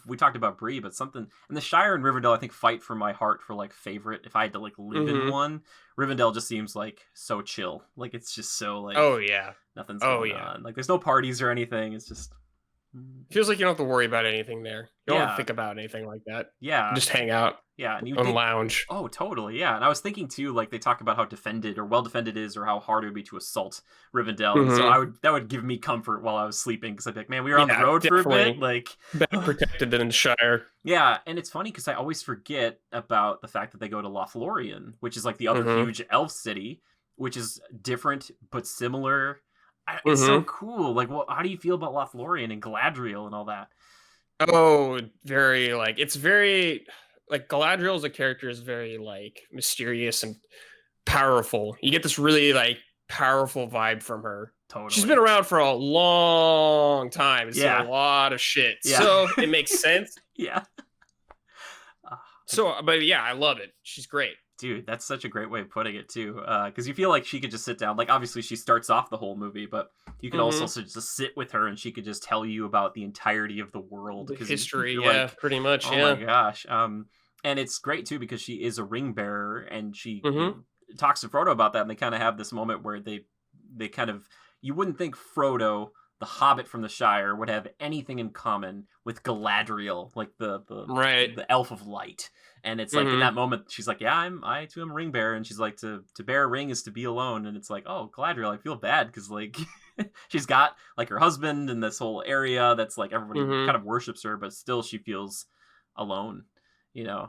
we talked about Bree, but something and the Shire and Rivendell I think fight for my heart for like favorite. If I had to like live in one, Rivendell just seems like so chill. Like it's just so like nothing's going on. Like there's no parties or anything. It's just feels like you don't have to worry about anything there. You don't have to think about anything like that. Yeah. Just hang out. Yeah. And lounge. Oh, totally. Yeah. And I was thinking too, like they talk about how defended or well defended is or how hard it would be to assault Rivendell. And so that would give me comfort while I was sleeping because I'd be like, man, we were on the road for a bit. Like better protected than in the Shire. Yeah. And it's funny because I always forget about the fact that they go to Lothlorien, which is like the other huge elf city, which is different but similar. It's so cool. Like, how do you feel about Lothlorien and Galadriel and all that? Oh, very like it's very like Galadriel as a character is very like mysterious and powerful. You get this really like powerful vibe from her. Totally. She's been around for a long time. It's seen a lot of shit. Yeah. So it makes sense. Yeah. So, but yeah, I love it. She's great. Dude, that's such a great way of putting it too. Because you feel like she could just sit down. Like obviously she starts off the whole movie, but you can also just sit with her and she could just tell you about the entirety of the world. The history, like, pretty much. Oh my gosh. And it's great too because she is a ring bearer and she talks to Frodo about that, and they kind of have this moment where they kind of, you wouldn't think Frodo, the Hobbit from the Shire, would have anything in common with Galadriel, like the elf of light. And it's like in that moment, she's like, "Yeah, I too am a ring bearer," and she's like, "To bear a ring is to be alone." And it's like, "Oh, Galadriel, I feel bad because like she's got like her husband in this whole area that's like everybody kind of worships her, but still she feels alone." You know?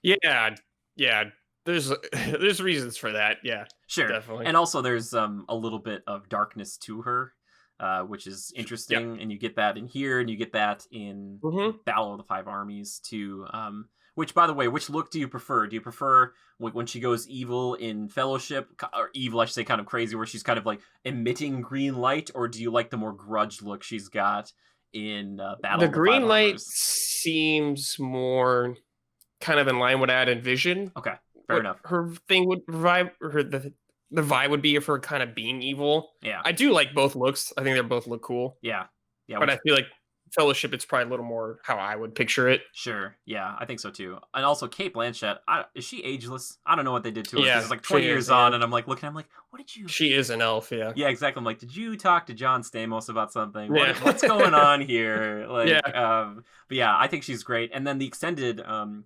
Yeah. There's reasons for that. Yeah, sure, definitely. And also there's a little bit of darkness to her. Which is interesting, and you get that in here, and you get that in Battle of the Five Armies too. Which, by the way, which look do you prefer? Do you prefer when she goes evil in Fellowship, or evil, I should say, kind of crazy, where she's kind of like emitting green light, or do you like the more grudge look she's got in Battle? The of the green Five light Armies? seems more kind of in line with what I'd envision. Okay, fair enough. Her thing would revive her the vibe would be of her kind of being evil. Yeah. I do like both looks. I think they both look cool. Yeah. But I feel like Fellowship, it's probably a little more how I would picture it. Sure. Yeah, I think so too. And also, Kate Blanchett, is she ageless? I don't know what they did to her because Yeah, it's like she 20 is. years Yeah, on, and I'm like looking, I'm like, what did you? she is an elf. Yeah, Yeah, exactly. I'm like, did you talk to John Stamos about something? yeah, What's going on here? yeah. But yeah, I think she's great. And then the extended,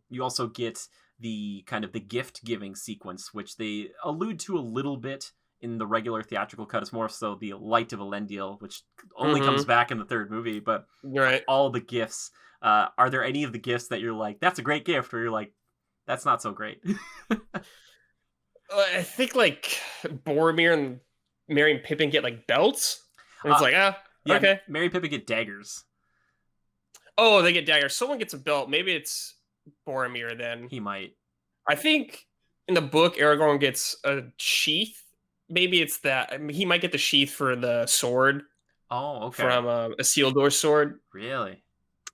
you also get the kind of the gift giving sequence, which they allude to a little bit in the regular theatrical cut. It's more so the Light of Elendil, which only comes Mm-hmm. back in the third movie. But Right. all the gifts, are there any of the gifts that you're like, that's a great gift, or you're like, that's not so great? I think like Boromir and Merry and Pippin get like belts, and it's uh, like yeah, okay. Mary and Pippin get daggers. Oh, they get daggers. Someone gets a belt. Maybe it's Boromir then. He might. I think in the book, Aragorn gets a sheath. Maybe it's that. I mean, he might get the sheath for the sword Oh, okay. from a Isildur sword. Really?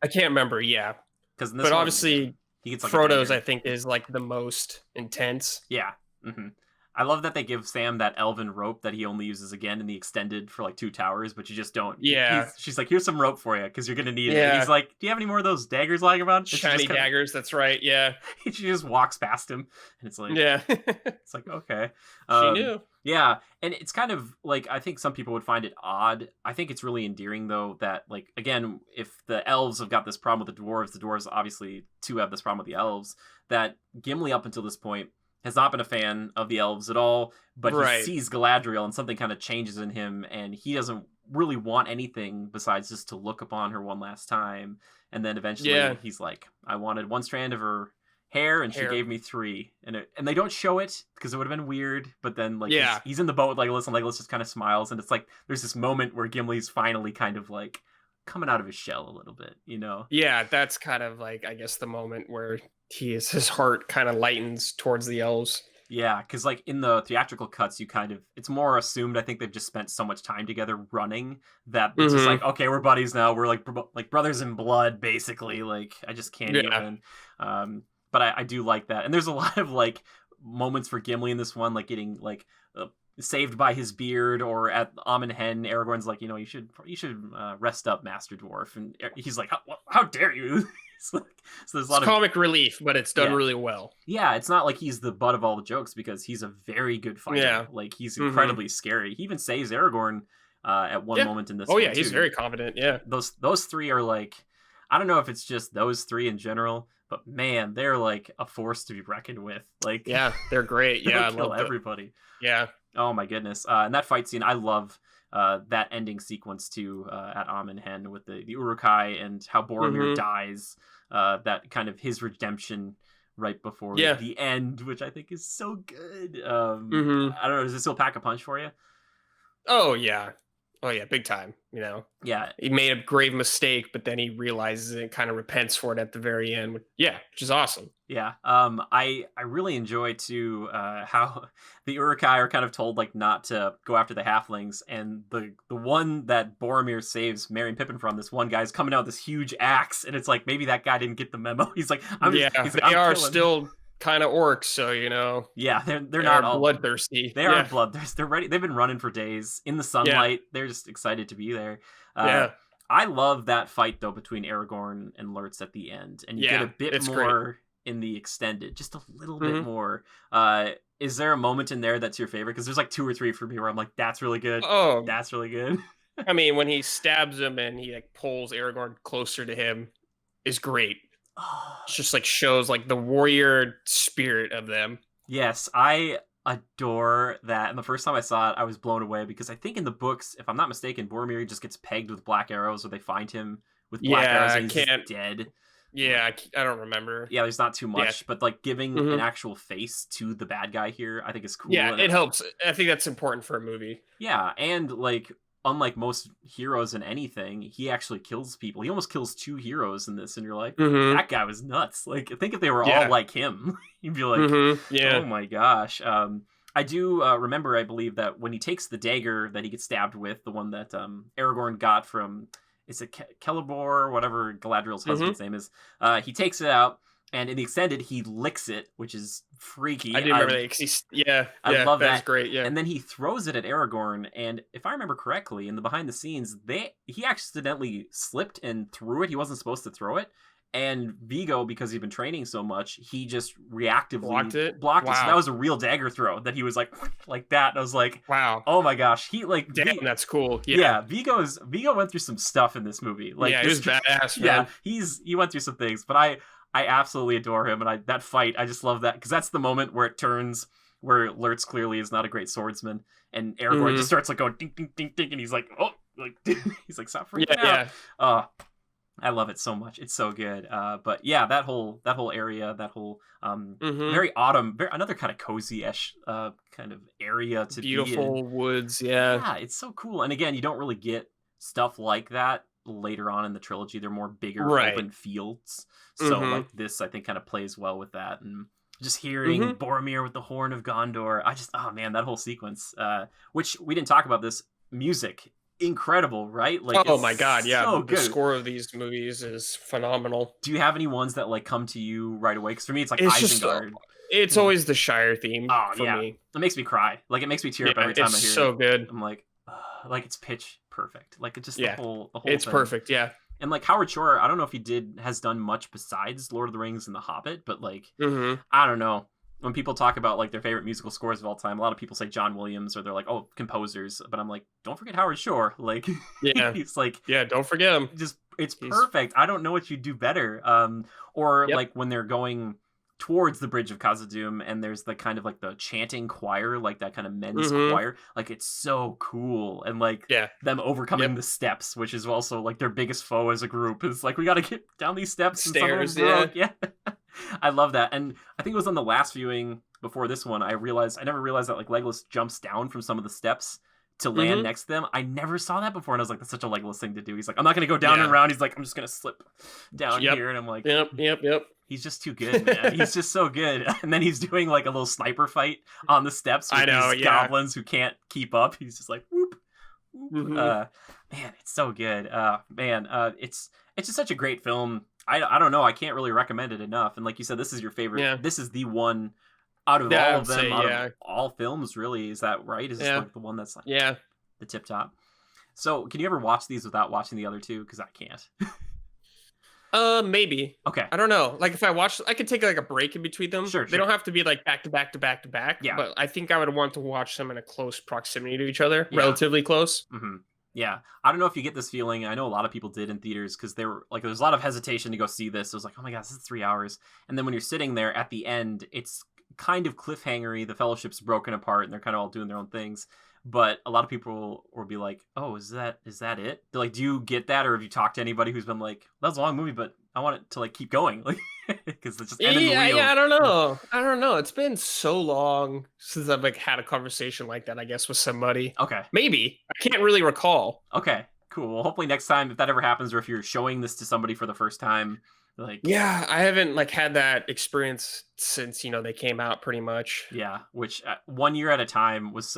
I can't remember. Yeah, Because in this but one, yeah, obviously he gets like a Frodo's, I dagger. think, is like the most intense. Yeah. I love that they give Sam that elven rope that he only uses again in the extended for like two towers, but you just don't. Yeah, She's like, here's some rope for you because you're gonna need it. And he's yeah, like, do you have any more of those daggers lying around? And shiny daggers. That's right. Yeah, she just walks past him, and yeah. it's like okay, She um, knew. yeah, and it's kind of like I think some people would find it odd. I think it's really endearing though that like again, if the elves have got this problem with the dwarves obviously too have this problem with the elves. That Gimli up until this point has not been a fan of the elves at all, but he Right. sees Galadriel and something kind of changes in him, and he doesn't really want anything besides just to look upon her one last time. And then eventually Yeah. he's like, I wanted one strand of her hair, and she Hair. gave me three. And they don't show it because it would have been weird. But then like Yeah. he's in the boat with Legolas just kind of smiles, and it's like there's this moment where Gimli's finally kind of like coming out of his shell a little bit, you know? Yeah, that's kind of like I guess the moment where his heart kind of lightens towards the elves. Yeah, because like in the theatrical cuts, you kind of it's more assumed. I think they've just spent so much time together running that it's just Hmm. like okay, we're buddies now. We're like brothers in blood, basically. Like I just can't Yeah. even. But I do like that, and there's a lot of like moments for Gimli in this one, like getting like saved by his beard, or at Amen Hen, Aragorn's like, you should rest up, Master Dwarf, and he's like, how dare you? It's like, so there's a It's lot of comic relief, but it's done yeah. really well. Yeah, it's not like he's the butt of all the jokes because he's a very good fighter. Yeah. Like he's Hmm. incredibly scary. He even saves Aragorn at one Yeah. moment in this Oh one yeah, he's too. very confident. Yeah. Those three are like, I don't know if it's just those three in general, but man, they're like a force to be reckoned with. Like Yeah, they're great. they'll Yeah, I kill love it. everybody. Yeah. Oh my goodness! And that fight scene, I love that ending sequence too at Amen Hen with the Uruk-hai and how Boromir Hmm. dies. That kind of his redemption right before Yeah. the end, which I think is so good. Hmm. I don't know, does it still pack a punch for you? Oh yeah. Oh yeah, big time. Yeah, He made a grave mistake, but then he realizes it and kind of repents for it at the very end. Yeah, which is awesome. yeah. I really enjoy too how the Uruk-hai are kind of told like not to go after the halflings, and the one that Boromir saves Merry and Pippin from, this one guy's coming out with this huge axe, and it's like maybe that guy didn't get the memo. He's like, Yeah, he's like, they I'm are killing. still kind of orcs, so Yeah, they're they not are all bloodthirsty. they are Yeah, bloodthirst. They're ready. They've been running for days in the yeah, sunlight. They're just excited to be there. Uh, yeah, I love that fight though between Aragorn and Lurtz at the end, and you get yeah. a bit It's great. more in the extended, just a little bit Hmm. more. Is there a moment in there that's your favorite? Because there's like two or three for me where I'm like, that's really good. Oh, That's really good. I mean, when he stabs him and he like pulls Aragorn closer to him, is great. It's just like shows like the warrior spirit of them. Yes, I adore that. And the first time I saw it, I was blown away because I think in the books, if I'm not mistaken, Boromir just gets pegged with black arrows, or they find him with black Yeah, arrows I and he's just can't. dead. Yeah, I don't remember. Yeah, there's not too Yeah, much, but like giving an hmm actual face to the bad guy here, I think is cool. yeah, And it helps. I think that's important for a movie. yeah, and like unlike most heroes in anything, he actually kills people. He almost kills two heroes in this, and you're like, Hmm. that guy was nuts. Like, think if they were all Yeah. like him, you'd be like, oh Yeah. my gosh. I do remember, I believe, that when he takes the dagger that he gets stabbed with, the one that Aragorn got from, is it Celeborn, whatever Galadriel's Hmm. husband's name is, he takes it out, And in the extended, he licks it, which is I freaky. didn't remember that 'cause I love that is that. great, yeah. And then he throws it at Aragorn, and if I remember correctly, in the behind the scenes, he accidentally slipped and threw it. He wasn't supposed to throw it. And Vigo, because he'd been training so much, he just reactively Blocked it? blocked it. So that Wow. was a real dagger throw that he was like like that. And I was like, Wow. oh my gosh, he like Damn, that's cool. Yeah. yeah, Vigo went through some stuff in this movie. Like Yeah, he this, was badass, yeah, man. he went through some things, but I absolutely adore him, and that fight, I just love that because that's the moment where it turns where Lurtz clearly is not a great swordsman, and Aragorn just Mhm. starts like going ding ding ding ding, and he's like, oh, like he's like, stop freaking Yeah, out. yeah. I love it so much. It's so good. But yeah, that whole area, that whole Mhm. very autumn, another kind of cozy-ish kind of area to be in. Beautiful woods, yeah. Yeah, it's so cool. And again, you don't really get stuff like that later on in the trilogy. They're more bigger Right. open fields. So Mhm. like this, I think kind of plays well with that. And just hearing Mhm. Boromir with the Horn of Gondor, oh man, that whole sequence. Which we didn't talk about this music, incredible, right? Like Oh it's my god, yeah. so The good. score of these movies is phenomenal. Do you have any ones that like come to you right away? Because for me, it's like It's just Isengard. it's always the Shire theme Oh for yeah, me. it makes me cry. Like it makes me tear up Yeah, every time I it's hear so it. good. I'm like it's pitch perfect. Like it's just Yeah. the whole It's thing. perfect, yeah. And like Howard Shore, I don't know if he has done much besides Lord of the Rings and The Hobbit, but like Mhm. I don't know. When people talk about like their favorite musical scores of all time, a lot of people say John Williams or they're like, oh, composers. But I'm like, don't forget Howard Shore. Like Yeah. he's like Yeah, don't forget him. just it's He's perfect. I don't know what you'd do better. Or Yep. like when they're going towards the bridge of Khazad-dûm and there's the kind of like the chanting choir, like that kind of men's Mhm. choir. Like it's so cool. And like Yeah. them overcoming Yep. the steps, which is also like their biggest foe as a group. Is like we got to get down these steps and some of them Stairs, yeah. broke. Yeah, I love that. And I think it was on the last viewing before this one. I never realized that like Legolas jumps down from some of the steps to land Mhm. next to them. I never saw that before, and I was like, that's such a Legolas thing to do. He's like, I'm not gonna go down and Yeah. around. He's like, I'm just gonna slip down Yep. here, and I'm like, Yep. he's just too good, man. He's just so good. And then he's doing like a little sniper fight on the steps with I know, these yeah. goblins who can't keep up. He's just like whoop, whoop. Mhm. Man, it's so good. It's just such a great film. I don't know. I can't really recommend it enough. And like you said, this is your favorite. Yeah. This is the one out of Yeah, I all would of them, say, out yeah. of all films, really. Is that right? Is this Yeah. like the one that's like Yeah. the tip top? So, can you ever watch these without watching the other two? Because I can't. Maybe. Okay. I don't know. Like if I could take like a break in between them. Sure, They sure. don't have to be like back to back to back to back. Yeah. But I think I would want to watch them in a close proximity to each other, Yeah. relatively close. hmm Yeah, I don't know if you get this feeling. I know a lot of people did in theaters because they were like, there's a lot of hesitation to go see this. It was like, oh my gosh, this is 3 hours. And then when you're sitting there at the end, it's kind of cliffhangery. The Fellowship's broken apart, and they're kind of all doing their own things. But a lot of people will be like, oh, is that it? They're like, do you get that, or have you talked to anybody who's been like, that was a long movie, but I want it to like keep going, like because it's just ending the wheel. Yeah, I don't know. I don't know. It's been so long since I've like had a conversation like that, I guess, with somebody. Okay. Maybe. I can't really recall. Okay. Cool. Well, hopefully next time, if that ever happens, or if you're showing this to somebody for the first time, like Yeah, I haven't like had that experience since, they came out pretty much. yeah, which 1 year at a time was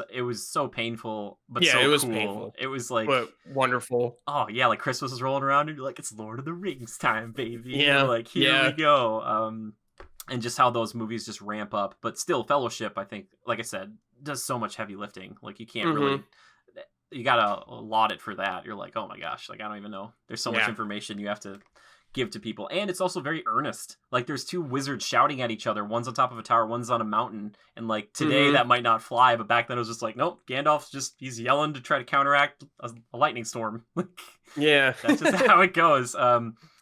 so painful, but Yeah, so it was cool. painful. It was like, But wonderful. oh yeah, like Christmas was rolling around, and you're like, it's Lord of the Rings time, baby. Yeah, Like here yeah. we go. And just how those movies just ramp up, but still, Fellowship, I think, like I said, does so much heavy lifting. Like you can't really. You gotta laud it for that. You're like, oh my gosh, like I don't even know. There's so much Yeah. information you have to give to people, and it's also very earnest. Like there's two wizards shouting at each other. One's on top of a tower, one's on a mountain. And like today Mhm. that might not fly, but back then it was just like, nope, he's yelling to try to counteract a lightning storm. Like Yeah. that's just how it goes.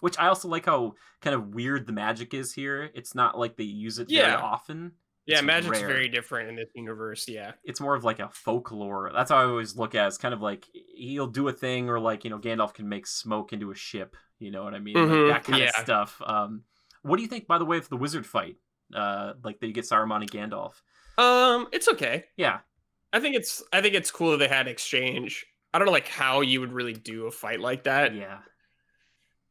Which I also like how kind of weird the magic is here. It's not like they use it very Yeah. often. Yeah, It's magic's rare. very different in this universe. Yeah. It's more of like a folklore. That's how I always look at it. It's kind of like he'll do a thing, or like, Gandalf can make smoke into a ship. You know what I mean? Mhm, Like that kind of yeah. stuff. What do you think, by the way, of the wizard fight? Like that you get Saruman and Gandalf. It's okay. Yeah. I think it's cool that they had exchange. I don't know like how you would really do a fight like that. Yeah.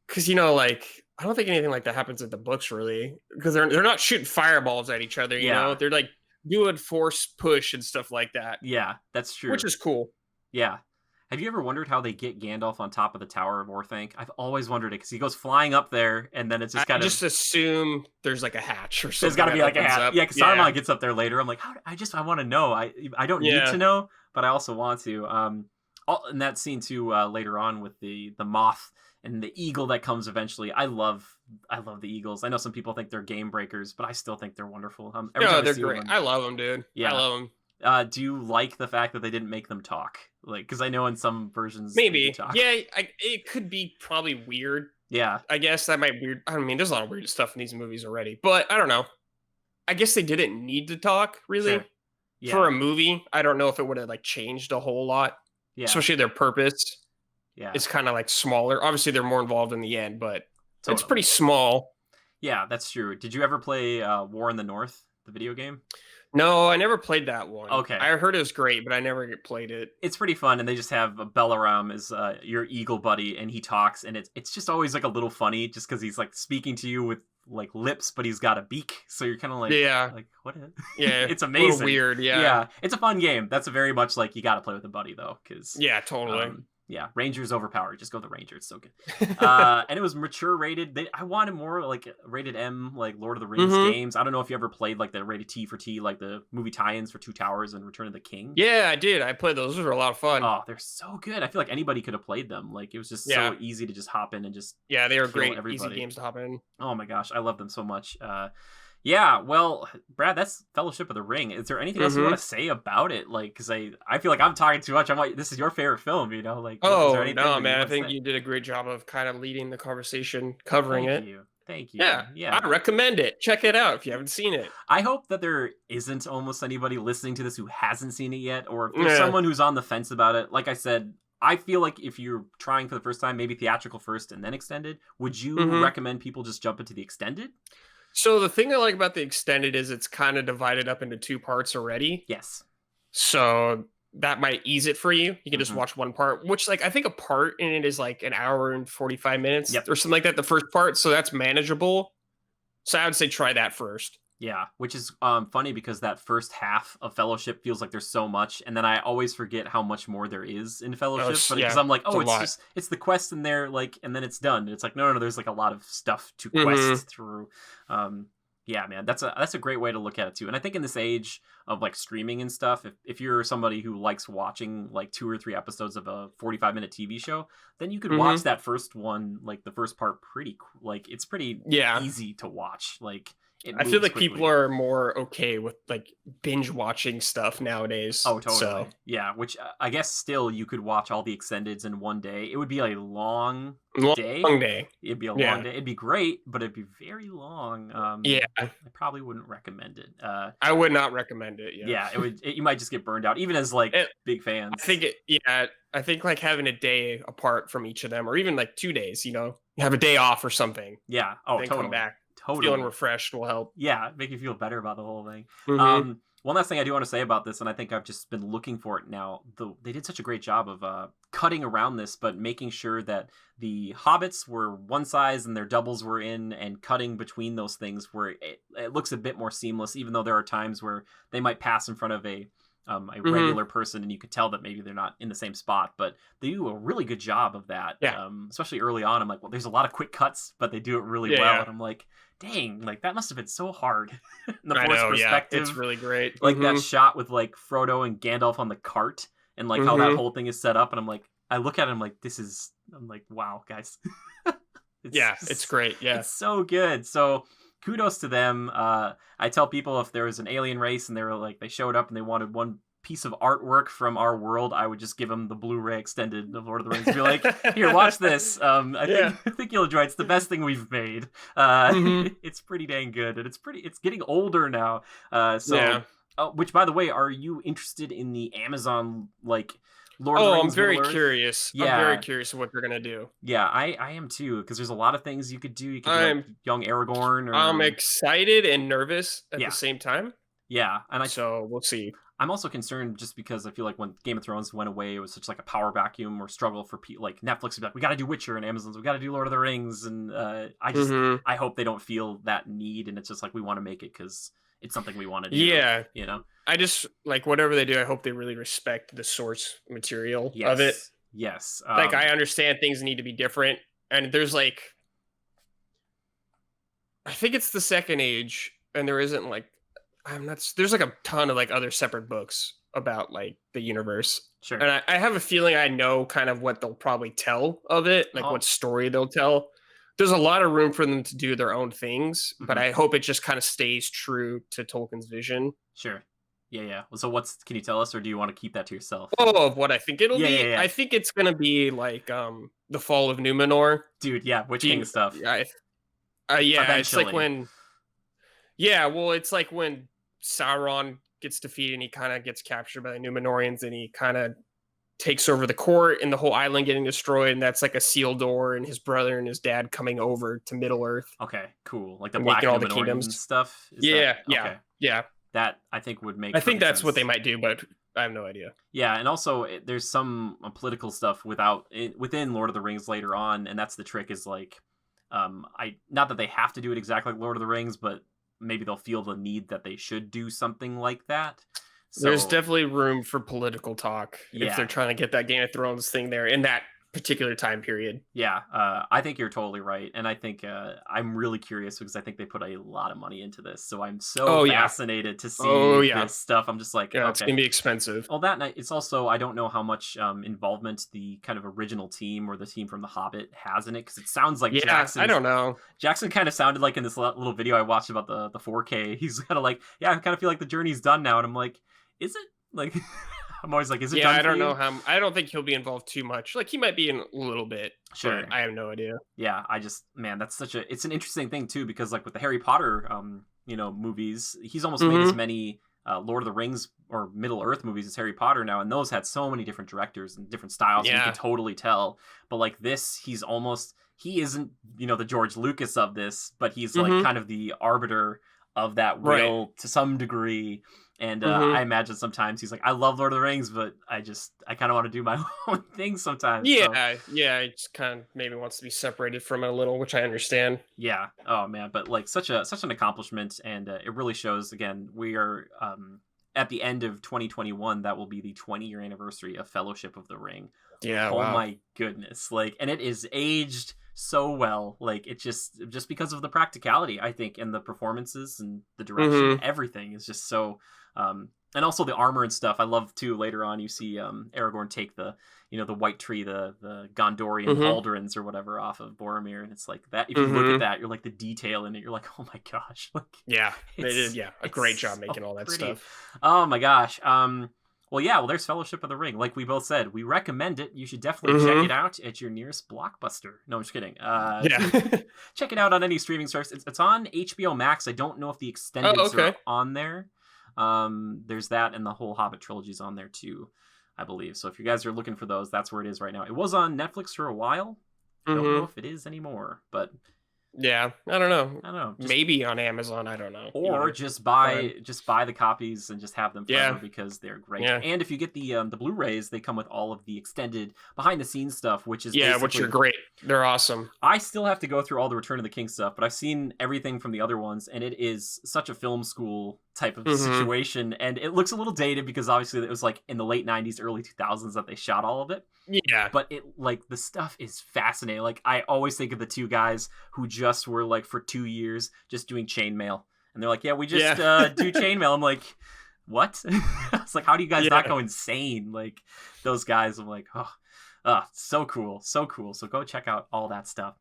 Because like I don't think anything like that happens in the books really. Because they're not shooting fireballs at each other, Yeah. They're like doing force push and stuff like that. Yeah. That's true. Which is cool. Yeah. Have you ever wondered how they get Gandalf on top of the Tower of Orthanc? I've always wondered it because he goes flying up there, and then it's I just kind of just assume there's like a hatch or there's something got to that be like a opens hat. up. Yeah, because Yeah. Saruman gets up there later. I'm like, I want to know. I don't need to Yeah. know, but I also want to. In that scene too, later on with the moth and the eagle that comes eventually. I love the eagles. I know some people think they're game breakers, but I still think they're wonderful. Every No, time I they're see great. one, I love them, dude. I yeah. love them. Do you like the fact that they didn't make them talk? Like, because I know in some versions they do Maybe. talk. Yeah, it could be probably weird. Yeah, I guess that might weird. I mean, there's a lot of weird stuff in these movies already, but I don't know. I guess they didn't need to talk really sure. for Yeah, a movie. I don't know if it would have like changed a whole lot, yeah, especially their purpose. yeah. It's kind of like smaller. Obviously, they're more involved in the end, but it's pretty Totally. small. Yeah, that's true. Did you ever play War in the North, the video game? No, I never played that one. Okay. I heard it was great, but I never played it. It's pretty fun, and they just have Belaram as your eagle buddy, and he talks, and it's just always like a little funny, just because he's like speaking to you with like lips, but he's got a beak, so you're kind of Yeah, like what? yeah, It's a little amazing. weird. Yeah, Yeah, it's a fun game. That's a very much like you got to play with a buddy though, because yeah, totally. yeah, Rangers overpowered. Just go the Ranger. It's so good. And it was mature rated. I wanted more like rated M, like Lord of the Rings hmm games. I don't know if you ever played like the rated T for T, like the movie tie-ins for Two Towers and Return of the King. Yeah, I did. I played those. Those were a lot of fun. Oh, they're so good. I feel like anybody could have played them. Like it was just Yeah, so easy to just hop in and just yeah, they were kill great, easy everybody. games to hop in. Oh my gosh, I love them so much. Yeah, well, Brad, that's Fellowship of the Ring. Is there anything else you hmm want to say about it? Like, because I feel like I'm talking too much. I'm like, this is your favorite film, you know? Like, is there Oh anything no, that you man! I want to think say? you did a great job of kind of leading the conversation, Well, covering thank it. you. Thank you. Yeah, Yeah. I recommend it. Check it out if you haven't seen it. I hope that there isn't almost anybody listening to this who hasn't seen it yet, or if there's Yeah. someone who's on the fence about it. Like I said, I feel like if you're trying for the first time, maybe theatrical first and then extended, would you hmm recommend people just jump into the extended? So the thing I like about the extended is it's kind of divided up into two parts already. Yes. So that might ease it for you. You can just Hmm. watch one part, which like I think a part in it is like an hour and 45 minutes Yep. or something like that, the first part. So that's manageable. So I would say try that first. Yeah, which is funny because that first half of Fellowship feels like there's so much, and then I always forget how much more there is in Fellowship. But because Yeah, I'm like, it's oh, a it's lot. just it's the quest in there, like, and then it's done. And it's like, no, there's like a lot of stuff to hmm quest through. Yeah, man, that's a great way to look at it too. And I think in this age of like streaming and stuff, if you're somebody who likes watching like 2 or 3 episodes of a 45-minute TV show, then you could watch hmm that first one, like the first part, like it's pretty Yeah. easy to watch. Like it I feel moves like people quickly. are more okay with like binge watching stuff nowadays. Oh, totally. So Yeah, which I guess still you could watch all the extendeds in one day. It would be a long long day. day. It'd be a long Yeah. day. It'd be great, but it'd be very long. Yeah. I probably wouldn't recommend it. I would not recommend it. Yeah. Yeah, you might just get burned out, even as like And big I fans. think I think like having a day apart from each of them, or even like 2 days, have a day off or something, Yeah. Oh, then come totally. back feeling Totally. refreshed will help. Yeah, make you feel better about the whole thing. hmm One last thing I do want to say about this, and I think I've just been looking for it now. They did such a great job of cutting around this, but making sure that the hobbits were one size and their doubles were in, and cutting between those things where it looks a bit more seamless, even though there are times where they might pass in front of a regular person and you could tell that maybe they're not in the same spot, but they do a really good job of that. Yeah. Especially early on. I'm like, well, there's a lot of quick cuts, but they do it really Yeah, well. yeah. And I'm like, dang, like that must have been so hard. In the I forced know. Yeah. perspective, It's really great. like that shot with like Frodo and Gandalf on the cart and like how that Mhm. whole thing is set up. And I'm like, I look at it, I'm like, I'm like, wow, guys. Yeah. It's great. Yeah. It's so good. So kudos to them. I tell people if there was an alien race and they showed up and they wanted one piece of artwork from our world, I would just give them the Blu-ray extended of Lord of the Rings and be like, here, watch this. Yeah. I think you'll enjoy it. It's the best thing we've made. Mhm. It's pretty dang good, and it's getting older now. Yeah. Which, by the way, are you interested in the Amazon like Lord of the Oh, I'm Rings very Middle Earth? curious. I'm Yeah, very curious what they're gonna do. yeah, I am too, because there's a lot of things you could do. You could do like I'm young Aragorn, I'm or excited and nervous at yeah, the same time. yeah, and So we'll see. I'm also concerned just because I feel like when Game of Thrones went away, it was such like a power vacuum or struggle for like Netflix would be like, we got to do Witcher, and Amazon's we got to do Lord of the Rings, and hmm I hope they don't feel that need, and it's just like we want to make it because it's something we want to do. Yeah. You know? I just like whatever they do. I hope they really respect the source material of it. Yes. Yes. Like, I understand things need to be different, and there's like, I think it's the second age, and there isn't like, I'm not. There's like a ton of like other separate books about like the universe, Sure. and I have a feeling I know kind of what they'll probably tell of it, like what Oh. story they'll tell. There's a lot of room for them to do their own things, but Mhm. I hope it just kind of stays true to Tolkien's vision. Sure. Yeah, yeah. So can you tell us, or do you want to keep that to yourself? Oh, of what I think it'll Yeah, yeah, be, yeah. I think it's gonna be like the fall of Numenor. Dude, yeah, Witch King Being, stuff. yeah, it's like Eventually. when, yeah, well, it's like when Sauron gets defeated and he kind of gets captured by the Numenorians and he kind of takes over the court and the whole island getting destroyed. And that's like a seal door and his brother and his dad coming over to Middle Earth Okay, cool. Like the and Black making all the Numenorian kingdoms. stuff? Is that Yeah, yeah, okay? yeah. That I think would make I think perfect that's what they sense. might do, but I have no idea. Yeah, and also there's some political stuff within Lord of the Rings later on, and that's the trick is like, I not that they have to do it exactly like Lord of the Rings, but maybe they'll feel the need that they should do something like that. There's So definitely room for political talk if they're yeah, trying to get that Game of Thrones thing there in that particular time period. yeah, I think you're totally right, and I think I'm really curious because I think they put a lot of money into this, so I'm so Oh yeah. fascinated to Oh see yeah. this stuff. I'm just like, Yeah, it's okay. gonna be expensive. Well, that night, it's also I don't know how much involvement the kind of original team or the team from The Hobbit has in it because it sounds like Yeah, I don't know. Jackson kind of sounded like in this little video I watched about the 4K. He's kind of like, yeah, I kind of feel like the journey's done now, and I'm like, is it like? I'm always like, is it Yeah, done I for don't know you? how. I don't think he'll be involved too much. Like he might be in a little bit, Sure. but I have no idea. Yeah, I just man, that's such a it's an interesting thing too because like with the Harry Potter movies, he's almost made as Hmm. many Lord of the Rings or Middle Earth movies as Harry Potter now, and those had so many different directors and different styles, and you Yeah. could totally tell. But like this, he isn't the George Lucas of this, but he's like Hmm. kind of the arbiter of that Right. will to some degree. And I Hmm. imagine sometimes he's like, I love Lord of the Rings, but I kind of want to do my own thing sometimes. So Yeah. Yeah. It just kind of maybe wants to be separated from it a little, which I understand. yeah. Oh man, but like such an accomplishment, and it really shows. Again, we are at the end of 2021. That will be the 20-year anniversary of Fellowship of the Ring. Yeah. Oh Wow. my goodness! Like, and it is aged so well. Like, it just because of the practicality, I think, and the performances and the direction, Hmm. everything is just so. And also the armor and stuff. I love too. Later on, you see Aragorn take the white tree, the Gondorian Hmm. pauldrons or whatever off of Boromir, and it's like that. If you look at Hmm. that, you're like the detail in it. You're like, oh my gosh, like Yeah. They did. it's Yeah. A great it's job making so all that pretty. stuff. Oh my gosh. Well, yeah. Well, there's Fellowship of the Ring. Like we both said, we recommend it. You should definitely check Hmm. it out at your nearest Blockbuster. No, I'm just kidding. Yeah. Check it out on any streaming service. It's on HBO Max. I don't know if the Oh, extendeds are okay. on there. There's that, and the whole Hobbit trilogy's on there too, I believe. So if you guys are looking for those, that's where it is right now. It was on Netflix for a while. Don't know Hmm. if it is anymore, but Yeah. I don't know. I don't know. Just Maybe on Amazon. I don't know. or Either. just Fine. buy the copies and just have them forever Yeah. because they're great. Yeah. And if you get the Blu-rays, they come with all of the extended behind the scenes stuff, which is Yeah. Which are basically great. They're awesome. I still have to go through all the Return of the King stuff, but I've seen everything from the other ones, and it is such a film school type of Hmm. situation. And it looks a little dated because obviously it was like in the late 90s, early 2000s that they shot all of it. Yeah. But it like the stuff is fascinating. Like I always think of the two guys who just were like for 2 years just doing chainmail, and they're like, "Yeah, we just Yeah. do chainmail." I'm like, "What?" It's like, how do you guys not Yeah. go insane? Like those guys. I'm like, oh, so cool, so cool. So go check out all that stuff.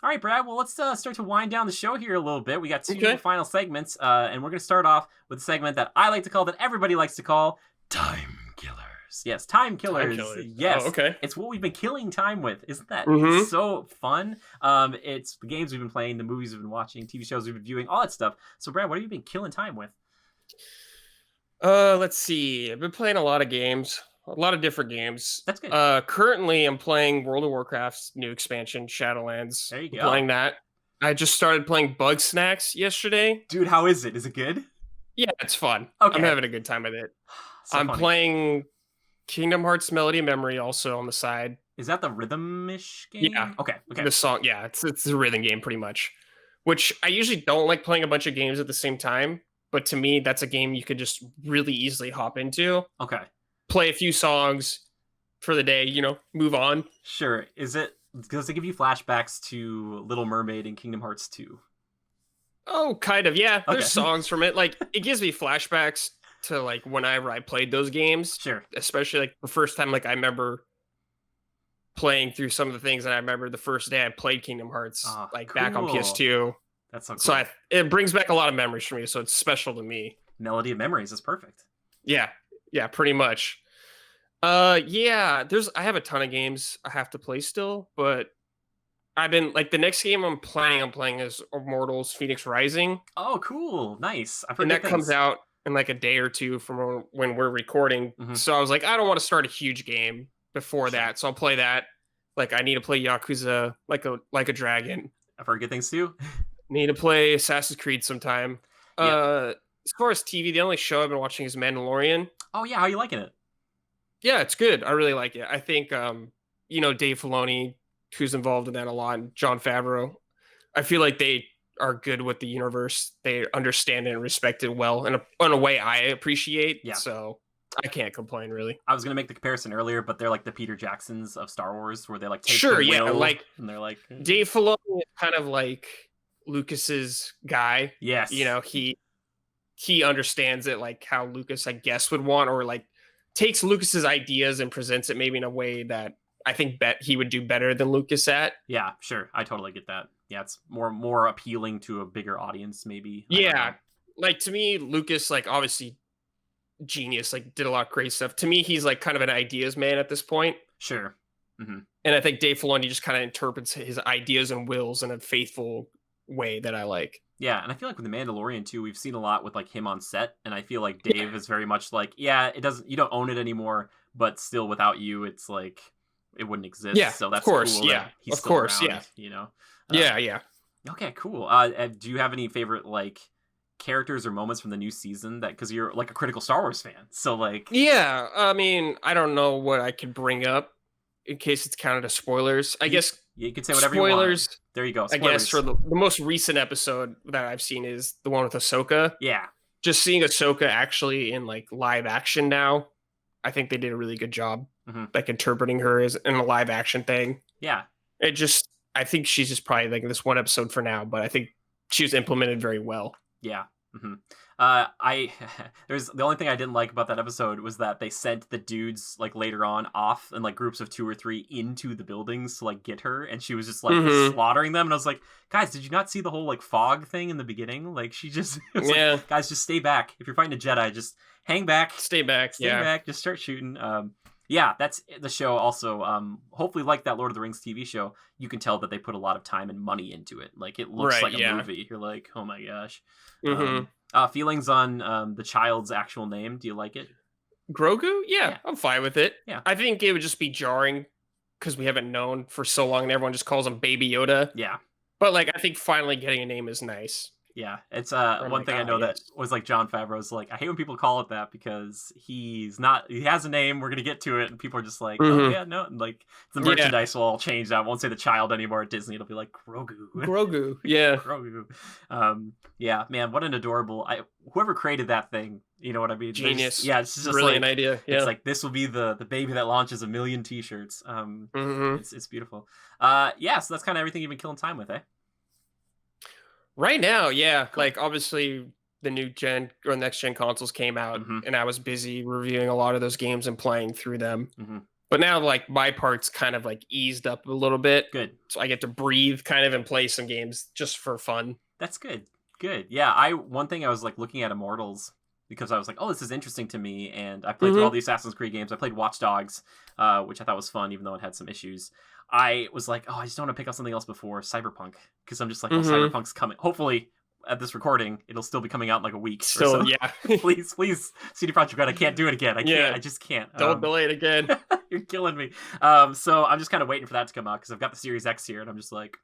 All right, Brad. Well, let's start to wind down the show here a little bit. We got two Okay. final segments, and we're going to start off with a segment that I like to call, that everybody likes to call, Time Killers. Yes, Time Killers. Time killers. Yes, Oh, okay. it's what we've been killing time with. Isn't that Mhm. so fun? It's the games we've been playing, the movies we've been watching, TV shows we've been viewing, all that stuff. So, Brad, what have you been killing time with? Let's see. I've been playing a lot of games, a lot of different games. That's good. Currently I'm playing World of Warcraft's new expansion, Shadowlands. There you I'm go. playing that. I just started playing Bug Snacks yesterday. Dude, how is it? Is it good? Yeah, it's fun. Okay. I'm having a good time with it. So I'm funny. playing Kingdom Hearts Melody of Memory also on the side. Is that the rhythm-ish game? Yeah. Okay. Okay. The song, yeah, it's a rhythm game pretty much. Which I usually don't like playing a bunch of games at the same time, but to me, that's a game you could just really easily hop into, Okay. play a few songs, for the day, move on. Sure. Does it give you flashbacks to Little Mermaid and Kingdom Hearts 2? Oh, kind of. Yeah, Okay. there's songs from it. Like it gives me flashbacks to like whenever I played those games, Sure. especially like the first time. Like I remember playing through some of the things, and I remember the first day I played Kingdom Hearts, Oh, like back on cool. PS2. That's so cool. So it brings back a lot of memories for me. So it's special to me. Melody of Memories is perfect. Yeah, pretty much. Yeah, I have a ton of games I have to play still, but I've been like the next game I'm planning on playing is Immortals Phoenix Rising, Oh, cool. Nice. I've heard and good that comes things. out in like a day or two from when we're recording. Mhm. So I was like, I don't want to start a huge game before Sure. that, so I'll play that. Like I need to play Yakuza like a dragon. I've heard good things too. Need to play Assassin's Creed sometime. Yep. As far as TV, the only show I've been watching is Mandalorian. Oh yeah, how you liking it? Yeah, it's good. I really like it. I think Dave Filoni, who's involved in that a lot, and John Favreau. I feel like they are good with the universe. They understand it and respect it well in a way I appreciate. Yeah. So I can't complain really. I was gonna make the comparison earlier, but they're like the Peter Jacksons of Star Wars, where they like take Sure, the yeah, will, like and they're like Dave Filoni is kind of like Lucas's guy. yes, He understands it like how Lucas, I guess, would want, or like takes Lucas's ideas and presents it maybe in a way that I think he would do better than Lucas at. yeah, sure, I totally get that. Yeah, it's more appealing to a bigger audience, maybe. I don't Yeah, know. like to me, Lucas, like obviously genius, like did a lot of great stuff. To me, he's like kind of an ideas man at this point. Sure. Hmm. And I think Dave Filoni just kind of interprets his ideas and wills in a faithful way that I like. Yeah, and I feel like with the Mandalorian too, we've seen a lot with like him on set, and I feel like Yeah, Dave is very much like, yeah, it doesn't, you don't own it anymore, but still without you, it's like it wouldn't exist. yeah, So of that's course, cool yeah, that he's of still course, around. yeah, Uh, yeah. okay, cool. Do you have any favorite like characters or moments from the new season that because you're like a critical Star Wars fan, so like, Yeah, I mean, I don't know what I could bring up in case it's counted as spoilers. I guess you can say whatever you want. spoilers. There you go. I guess Spoilers. for the most recent episode that I've seen is the one with Ahsoka. Yeah. Just seeing Ahsoka actually in like live action now, I think they did a really good job, like interpreting her as in a live action thing. Yeah. I think she's just probably like this one episode for now, but I think she was implemented very well. Yeah. Hmm. I there's the only thing I didn't like about that episode was that they sent the dudes like later on off in like groups of 2 or 3 into the buildings to like get her, and she was just like slaughtering them, and I was like, guys, did you not see the whole like fog thing in the beginning? Like she just it was like, guys, just stay back. If you're fighting a Jedi, just hang back, stay back, just start shooting. Yeah, that's the show. Also, hopefully, like that Lord of the Rings TV show, you can tell that they put a lot of time and money into it. Like it looks like a movie. You're like, oh my gosh. Feelings on the child's actual name? Do you like it? Grogu? Yeah, I'm fine with it. Yeah, I think it would just be jarring because we haven't known for so long, and everyone just calls him Baby Yoda. Yeah, but like I think finally getting a name is nice. Yeah, it's one thing I know that was like John Favreau's like, I hate when people call it that because he has a name, we're gonna get to it, and people are just like, oh yeah, no, and like the merchandise will all change. I won't say the child anymore at Disney, it'll be like Grogu. Yeah. Grogu. Yeah, man, what an adorable whoever created that thing, you know what I mean? Genius. Yeah, it's just brilliant idea. Yeah. It's like this will be the baby that launches 1 million t-shirts. It's beautiful. Yeah, so that's kind of everything you've been killing time with, eh? Right now, yeah. Cool. Like obviously the new gen or next gen consoles came out, and I was busy reviewing a lot of those games and playing through them. But now like my part's kind of like eased up a little bit. Good. So I get to breathe kind of and play some games just for fun. That's good. Good. Yeah, one thing I was like looking at Immortals because I was like, oh, this is interesting to me, and I played through all the Assassin's Creed games. I played Watch Dogs, which I thought was fun, even though it had some issues. I was like, oh, I just don't want to pick up something else before Cyberpunk because I'm just like, oh, Cyberpunk's coming. Hopefully, at this recording, it'll still be coming out in like a week. Still, or so. Yeah. please, CD Projekt Red, I can't do it again. I can't. I just can't. Don't delay it again. You're killing me. So I'm just kind of waiting for that to come out because I've got the Series X here, and I'm just like,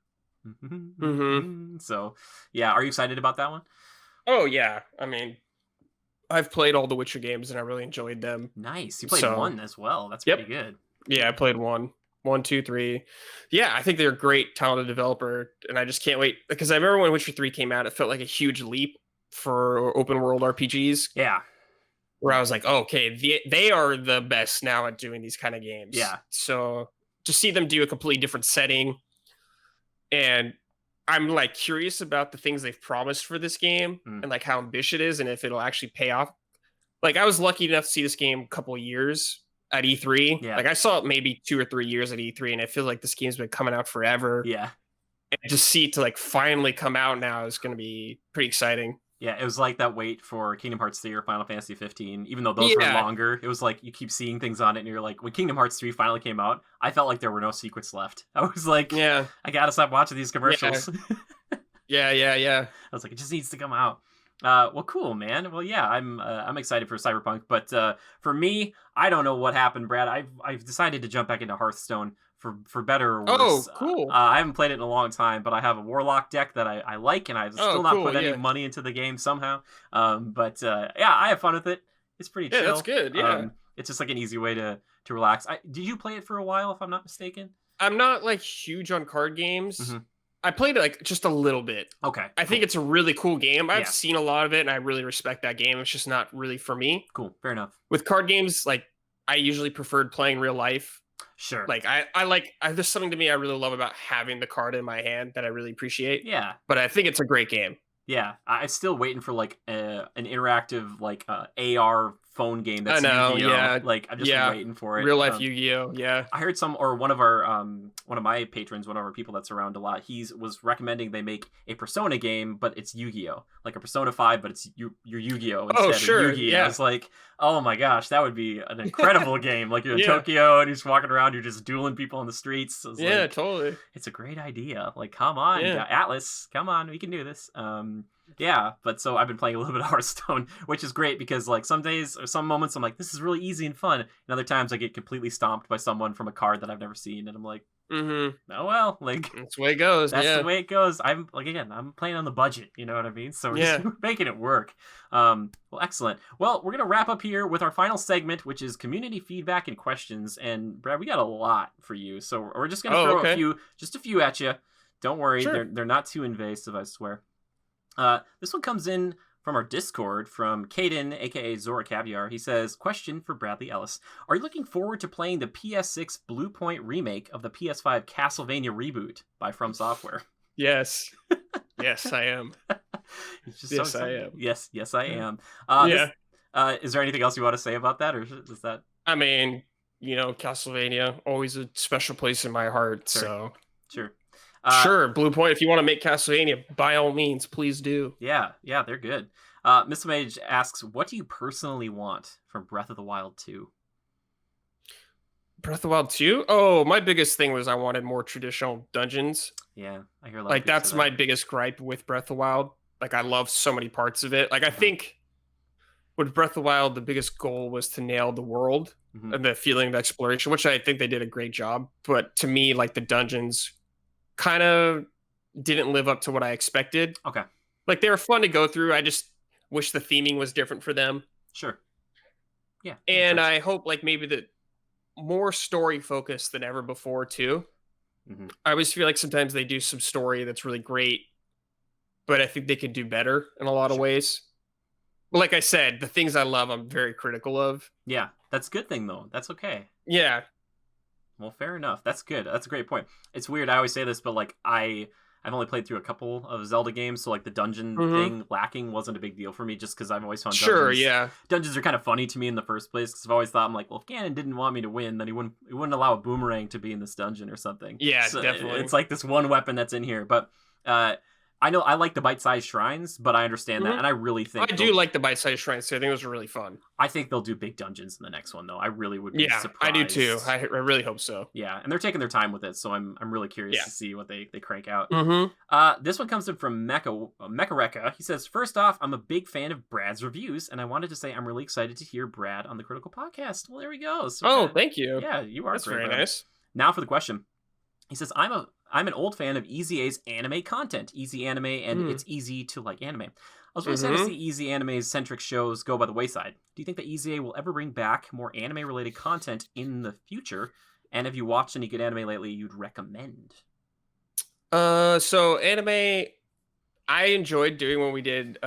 So yeah, are you excited about that one? Oh yeah, I mean, I've played all the Witcher games and I really enjoyed them. Nice. You played 1 as well. That's pretty good. Yeah, I played 1, 2, 3. Yeah, I think they're a great, talented developer, and I just can't wait because I remember when Witcher 3 came out, it felt like a huge leap for open world RPGs. Yeah. where I was like, oh, okay, they are the best now at doing these kind of games. Yeah. So to see them do a completely different setting, and I'm like curious about the things they've promised for this game Mm. and like how ambitious it is and if it'll actually pay off. Like I was lucky enough to see this game a couple of years at E3. Yeah. Like I saw it maybe 2 or 3 years at E3, and I feel like this game's been coming out forever. Yeah. And to see it to like finally come out now is going to be pretty exciting. Yeah, it was like that wait for Kingdom Hearts 3 or Final Fantasy 15, even though those were Yeah. longer. It was like you keep seeing things on it, and you're like, when Kingdom Hearts 3 finally came out, I felt like there were no secrets left. I was like, Yeah. I gotta stop watching these commercials. Yeah. I was like, it just needs to come out. Well, cool, man. Well, yeah, I'm excited for Cyberpunk, but for me, I don't know what happened, Brad. I've decided to jump back into Hearthstone for better or worse. Oh, cool. I haven't played it in a long time, but I have a Warlock deck that I like, and I've still not cool, put any yeah. money into the game somehow. But yeah, I have fun with it. It's pretty chill. Yeah, that's good. Yeah. It's just like an easy way to relax. Did you play it for a while, if I'm not mistaken? I'm not like huge on card games. Mhm. I played it like just a little bit. Okay. I think it's a really cool game. I've Yeah. seen a lot of it and I really respect that game. It's just not really for me. Cool. Fair enough. With card games, like I usually preferred playing real life. Sure. Like there's something to me I really love about having the card in my hand that I really appreciate. Yeah. But I think it's a great game. Yeah, I'm still waiting for like an interactive like AR phone game that's Yu-Gi-Oh. Yeah. Like I'm just Yeah. waiting for it. Real life Yu-Gi-Oh. Yeah. I heard one of my patrons, one of our people that's around a lot, was recommending they make a Persona game, but it's Yu-Gi-Oh, like a Persona 5, but it's your Yu-Gi-Oh instead sure, of Yu-Gi. yeah. It's like, oh my gosh, that would be an incredible game. Like you're in Yeah. Tokyo and you're just walking around, you're just dueling people in the streets. It's Yeah, like, totally. it's a great idea. Like, come on, Yeah. Atlas, come on, we can do this. Yeah, but so I've been playing a little bit of Hearthstone, which is great because like some days or some moments I'm like, this is really easy and fun, and other times I get completely stomped by someone from a card that I've never seen, and I'm like, Mm-hmm. oh well, like That's the way it goes. that's Yeah. the way it goes. I'm like, again, I'm playing on the budget, you know what I mean? So we're Yeah. just making it work. Well, excellent. Well, we're gonna wrap up here with our final segment, which is community feedback and questions. And Brad, we got a lot for you, so we're just gonna throw okay. a few at you. Don't worry, Sure. they're not too invasive, I swear. This one comes in from our Discord from Caden, aka Zora Caviar. He says, question for Bradley Ellis. Are you looking forward to playing the PS6 Blue Point remake of the PS5 Castlevania reboot by From Software? Yes. Yes, I am. He's just Yes, so I excited. am. Yes, I am. Yeah. Is there anything else you want to say about that, or is that I mean, Castlevania, always a special place in my heart. Sure. So sure? sure, Blue Point, if you want to make Castlevania, by all means, please do. Yeah, they're good. Miss Mage asks, what do you personally want from Breath of the Wild 2? Breath of the Wild 2? Oh, my biggest thing was I wanted more traditional dungeons. Yeah, I hear a lot. Like, of people that's say my that. biggest gripe with Breath of the Wild. Like, I love so many parts of it. Like, I think with Breath of the Wild, the biggest goal was to nail the world Mhm. and the feeling of exploration, which I think they did a great job. But to me, like, the dungeons kind of didn't live up to what I expected. Okay, Like, they were fun to go through. I just wish the theming was different for them. sure. Yeah, makes And sense. I hope, like, maybe the more story focused than ever before, too. Mhm. I always feel like sometimes they do some story that's really great, but I think they could do better in a lot of Sure. ways. But like I said, the things I love, I'm very critical of. Yeah, that's a good thing though. That's okay. Yeah. Well, fair enough. That's good. That's a great point. It's weird. I always say this, but like I've only played through a couple of Zelda games, so like the dungeon Mhm. thing lacking wasn't a big deal for me, just because I've always found Sure. Yeah. dungeons are kind of funny to me in the first place. Because I've always thought I'm like, well, if Ganon didn't want me to win, then he wouldn't allow a boomerang to be in this dungeon or something. Yeah, So definitely. it's like this one weapon that's in here, but I know I like the bite-sized shrines, but I understand that, Mhm. and I really think I do like the bite-sized shrines too. I think those are really fun. I think they'll do big dungeons in the next one, though. I really would be Yeah, surprised. I do too. I really hope so. Yeah, and they're taking their time with it, so I'm really curious Yeah. to see what they crank out. Mm-hmm. This one comes in from Mecha He says, first off, I'm a big fan of Brad's reviews, and I wanted to say I'm really excited to hear Brad on the Critical Podcast. Well, there we go. So, Oh, thank you. yeah, you are That's great, very Brad. nice. Now for the question. He says, I'm an old fan of EZA's anime content. Easy Anime, and it's easy to like anime. I was really sad to see Easy Anime's centric shows go by the wayside. Do you think that EZA will ever bring back more anime-related content in the future? And have you watched any good anime lately you'd recommend? So anime, I enjoyed doing when we did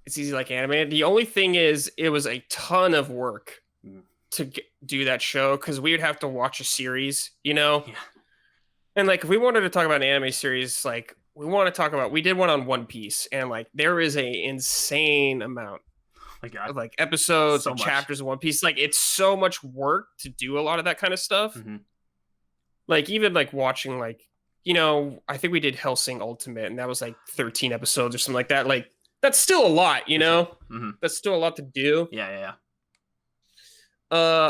it's easy like anime. The only thing is, it was a ton of work Mm. to do that show because we would have to watch a series, you know. Yeah. And like, if we wanted to talk about an anime series, like we want to talk about, we did one on One Piece, and like there is a insane amount Oh my God. of like episodes So or much. chapters of One Piece. Like it's so much work to do a lot of that kind of stuff. Hmm. Like even like watching like, I think we did Hellsing Ultimate, and that was like 13 episodes or something like that. Like that's still a lot, For sure. Hmm. That's still a lot to do. Yeah, yeah, yeah.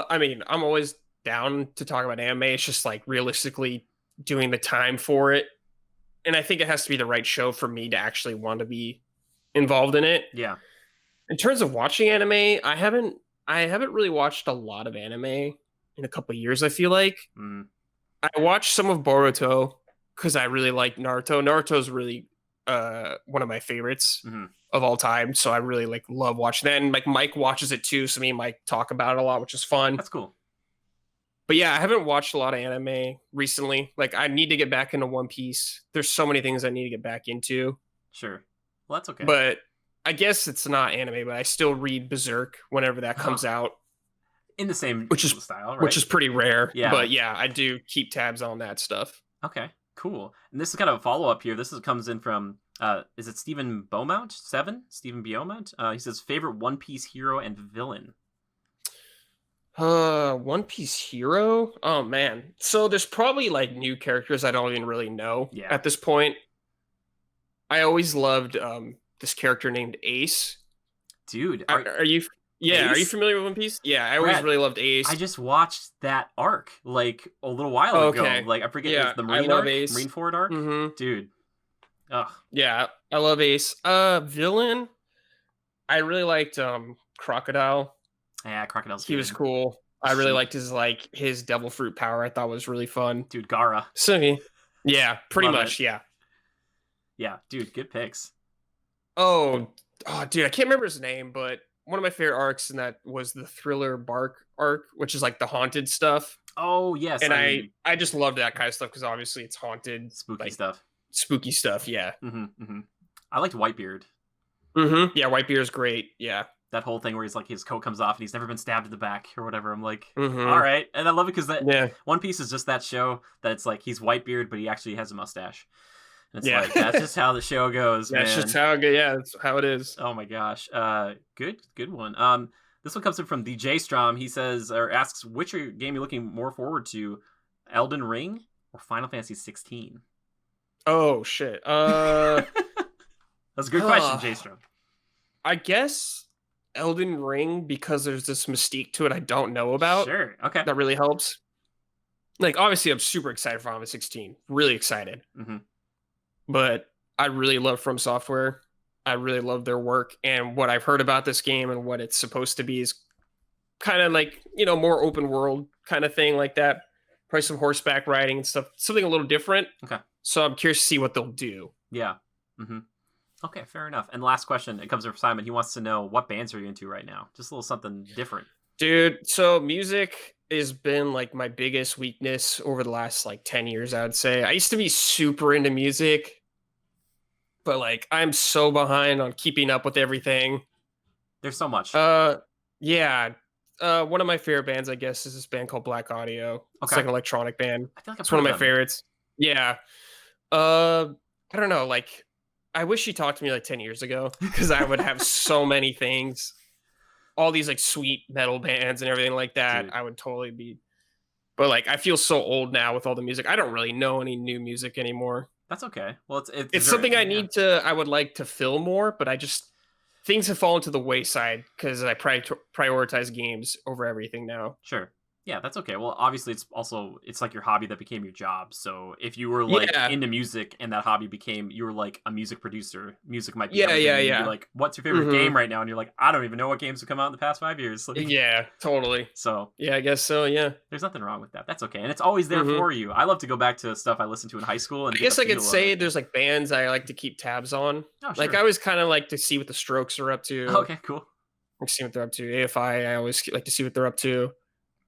I mean, I'm always down to talk about anime. It's just like realistically doing the time for it. And I think it has to be the right show for me to actually want to be involved in it. Yeah. In terms of watching anime, I haven't really watched a lot of anime in a couple of years, I feel like. Mm. I watched some of Boruto because I really like Naruto. Naruto's really one of my favorites Hmm. of all time. So I really like love watching that. And like Mike watches it too. So me and Mike talk about it a lot, which is fun. That's cool. But yeah, I haven't watched a lot of anime recently. Like I need to get back into One Piece. There's so many things I need to get back into. Sure. Well, that's okay. But I guess it's not anime, but I still read Berserk whenever that comes out, In the same which is style, right? which is pretty rare. Yeah. But yeah, I do keep tabs on that stuff. Okay, cool. And this is kind of a follow up here. Comes in from is it Stephen Beaumont? Stephen Beaumont? He says favorite One Piece hero and villain. One Piece hero? Oh man. So there's probably like new characters I don't even really know Yeah. at this point. I always loved this character named Ace. Dude, Are you Yeah, are you Ace? familiar with One Piece? Yeah, I always Brad, really loved Ace. I just watched that arc like a little while Oh, ago. okay. Like I forget Yeah, it's the I Marine love arc, Ace. Marine Ford arc. Mhm. Dude, ugh, Yeah, I love Ace. Villain, I really liked Crocodile. yeah, Crocodile's He was good. cool. I really Sheep. liked his devil fruit power. I thought was really fun. Dude, Gara. So yeah, pretty Love much, yeah. Yeah, dude, good picks. Oh, dude, I can't remember his name, but one of my favorite arcs in that was the Thriller Bark arc, which is like the haunted stuff. Oh yes, And I just loved that kind of stuff because obviously it's haunted, spooky like stuff. spooky stuff. Yeah. Mm-hmm. I liked Whitebeard. Yeah, Whitebeard is great. Yeah. That whole thing where he's like his coat comes off and he's never been stabbed in the back or whatever. I'm like, Mhm. all right, and I love it because that Yeah. One Piece is just that show that it's like he's Whitebeard, but he actually has a mustache. And it's Yeah. like that's just how the show goes, Yeah, man. it's just how good. Yeah, that's how it is. Oh my gosh. Good one. This one comes in from DJ Strom. He says or asks, which game you're looking more forward to, Elden Ring or Final Fantasy 16? Oh shit. That's a good question, Huh. J Strom. I guess Elden Ring, because there's this mystique to it I don't know about. Sure. Okay. That really helps. Like obviously I'm super excited for Final 16. Really excited. Mm-hmm. But I really love From Software. I really love their work, and what I've heard about this game and what it's supposed to be is kind of like, more open world kind of thing like that. Probably some horseback riding and stuff, something a little different. Okay. So I'm curious to see what they'll do. Yeah. Mm-hmm. Okay, fair enough. And last question, it comes from Simon. He wants to know, what bands are you into right now? Just a little something different. Dude, so music has been like my biggest weakness over the last like 10 years, I would say. I used to be super into music, but like I'm so behind on keeping up with everything. There's so much. Yeah. One of my favorite bands, I guess, is this band called Black Audio. It's Okay. like an electronic band. I feel like I've It's one of heard my them. favorites. Yeah. I don't know. Like, I wish you talked to me like 10 years ago because I would have so many things. All these like sweet metal bands and everything like that. Dude. I would totally be. But like, I feel so old now with all the music. I don't really know any new music anymore. That's okay. Well, It's something I need to, I would like to fill more, but things have fallen to the wayside because I prioritize games over everything now. Sure. Yeah, that's okay. Well, obviously, it's like your hobby that became your job. So if you were like Yeah. into music and that hobby you were like a music producer, music might be Yeah, everything, yeah, and you'd be yeah. like, what's your favorite Mhm. game right now? And you're like, I don't even know what games have come out in the past 5 years. Like, Yeah, totally. so Yeah, I guess so. Yeah. there's nothing wrong with that. That's okay. And it's always there Mhm. for you. I love to go back to stuff I listened to in high school. And I get guess the I could feel of say it. there's like bands I like to keep tabs on. Oh, Like sure. I always kind of like to see what the Strokes are up to. Okay, cool. Like see what they're up to. AFI, I always like to see what they're up to.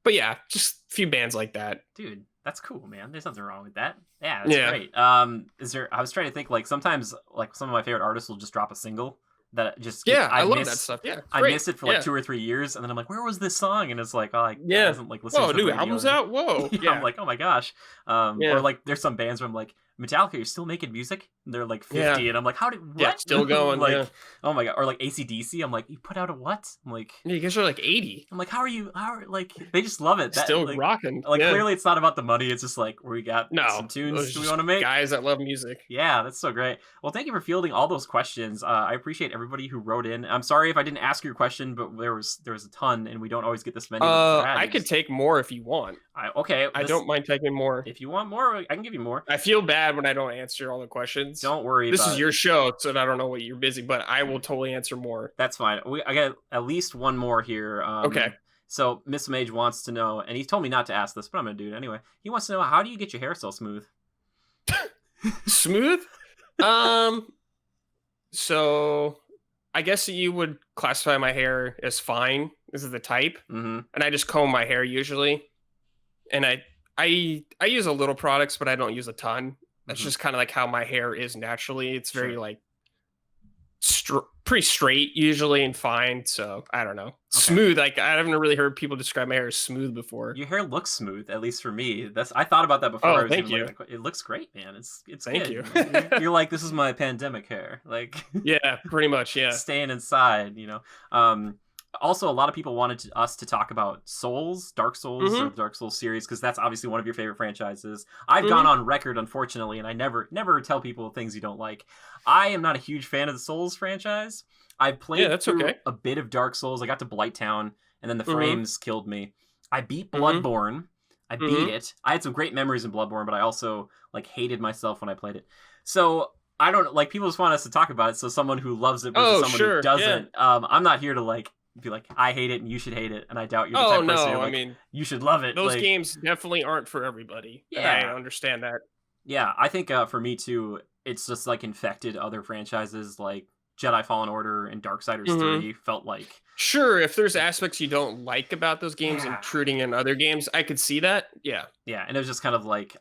But yeah, just a few bands like that. Dude, that's cool, man. There's nothing wrong with that. Yeah, that's Yeah. great. I was trying to think, like, sometimes like some of my favorite artists will just drop a single that just Yeah, I love that stuff. Yeah, it's I great. miss it for like Yeah. 2 or 3 years, and then I'm like, where was this song? And it's like, oh, I Yeah. wasn't like listening Whoa, to the new radio. album's out? Whoa. Yeah, I'm Yeah. like, oh my gosh. Or Yeah. like there's some bands where I'm like, Metallica, you're still making music? And they're like 50, Yeah. and I'm like, how did Yeah, what? still going, Like, yeah. oh my god. Or like AC/DC, I'm like, you put out a what? Yeah, you guys are like 80. I'm like, how are like they just love it. That Still rocking. like Yeah. clearly it's not about the money. It's just like we got some No, tunes those do we just want to make? guys that love music. Yeah, that's so great. Well, thank you for fielding all those questions. I appreciate everybody who wrote in. I'm sorry if I didn't ask your question, but there was a ton, and we don't always get this many. I could take more if you want. Okay. I don't mind taking more. If you want more, I can give you more. I feel bad when I don't answer all the questions. Don't worry. This is your show, so I don't know what you're busy, but I will totally answer more. That's fine. I got at least one more here. Okay. So Miss Mage wants to know, and he told me not to ask this, but I'm gonna do it anyway. He wants to know, how do you get your hair so smooth? Smooth? So I guess you would classify my hair as fine. This is the type. Mm-hmm. And I just comb my hair usually. And I use a little products, but I don't use a ton. That's just kind of like how my hair is naturally. It's very like pretty straight usually and fine. So I don't know. Okay. Smooth. Like I haven't really heard people describe my hair as smooth before. Your hair looks smooth, at least for me. I thought about that before. Oh, thank you. It looks great, man. It's thank good. you. You're like, this is my pandemic hair. Like yeah, pretty much. Yeah. Staying inside, you know. Also, a lot of people wanted us to talk about Souls, Dark Souls, or the Dark Souls series, because that's obviously one of your favorite franchises. I've gone on record, unfortunately, and I never tell people things you don't like. I am not a huge fan of the Souls franchise. I've played through a bit of Dark Souls. I got to Blighttown, and then the frames killed me. I beat Bloodborne. I beat it. I had some great memories in Bloodborne, but I also like hated myself when I played it. So I don't like, people just want us to talk about it. So someone who loves it versus someone who doesn't. Yeah. I'm not here to like be like, I hate it and you should hate it, and I doubt you're the type of person who, like, I mean, you should love it. Those games definitely aren't for everybody. Yeah, I understand that. Yeah, I think for me too, it's just like infected other franchises like Jedi Fallen Order and Darksiders 3 felt like. Sure, if there's aspects you don't like about those games intruding in other games, I could see that. Yeah. Yeah, and it was just kind of like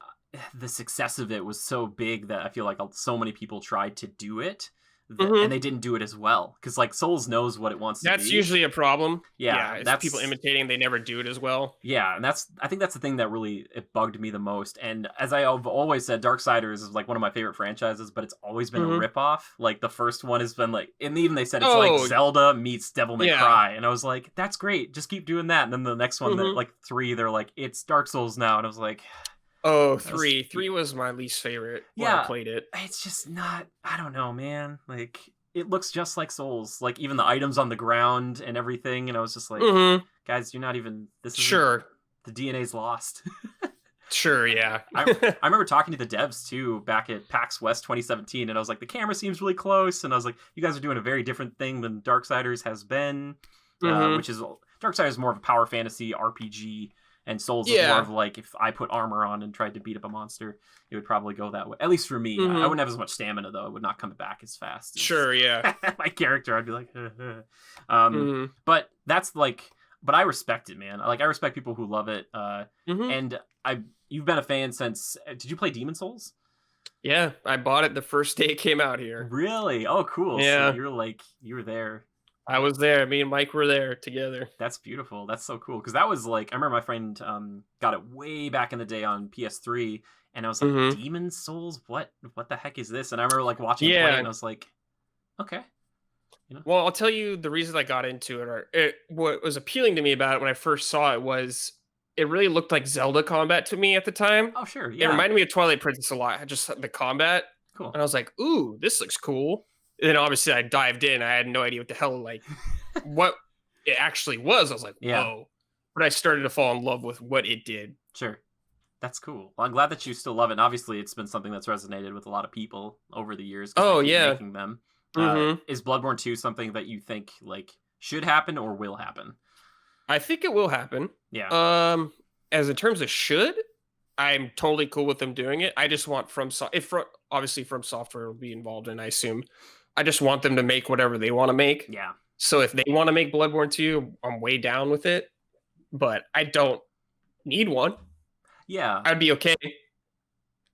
the success of it was so big that I feel like so many people tried to do it. And they didn't do it as well, because like Souls knows what it wants to be. That's usually a problem. Yeah, that's people imitating. They never do it as well. Yeah, and I think that's the thing that really bugged me the most. And as I've always said, Darksiders is like one of my favorite franchises, but it's always been a ripoff. Like the first one has been like, and even they said it's like Zelda meets Devil May Cry, and I was like, that's great, just keep doing that. And then the next one, like 3, they're like, it's Dark Souls now, and I was like. Oh, 3 was my least favorite when I played it. It's just not, I don't know, man. Like, it looks just like Souls. Like, even the items on the ground and everything. And I was just like, guys, you're not even, this is the DNA's lost. Sure, yeah. I remember talking to the devs, too, back at PAX West 2017. And I was like, the camera seems really close. And I was like, you guys are doing a very different thing than Darksiders has been. Which is, Darksiders is more of a power fantasy RPG. And Souls is more of like, if I put armor on and tried to beat up a monster, it would probably go that way. At least for me. I wouldn't have as much stamina, though. It would not come back as fast. Sure, yeah. My character, I'd be like, But that's like, but I respect it, man. Like, I respect people who love it. And you've been a fan since, did you play Demon Souls? Yeah, I bought it the first day it came out here. Really? Oh, cool. Yeah. So you were there. I was there. Me and Mike were there together. That's beautiful. That's so cool. Because that was like, I remember my friend got it way back in the day on PS3, and I was like, Demon Souls? What the heck is this? And I remember like watching it play, and I was like, okay. You know? Well, I'll tell you the reason I got into it, what was appealing to me about it when I first saw it was it really looked like Zelda combat to me at the time. Oh, sure. Yeah. It reminded me of Twilight Princess a lot. Just the combat. Cool. And I was like, ooh, this looks cool. And then obviously I dived in. I had no idea what the hell, like, what it actually was. I was like, whoa. But I started to fall in love with what it did. Sure. That's cool. Well, I'm glad that you still love it. And obviously, it's been something that's resonated with a lot of people over the years. Oh, yeah. Making them. Is Bloodborne 2 something that you think, like, should happen or will happen? I think it will happen. Yeah. As in terms of should, I'm totally cool with them doing it. I just want obviously From Software will be involved in, I assume. I just want them to make whatever they want to make. Yeah. So if they want to make Bloodborne 2, I'm way down with it. But I don't need one. Yeah. I'd be okay.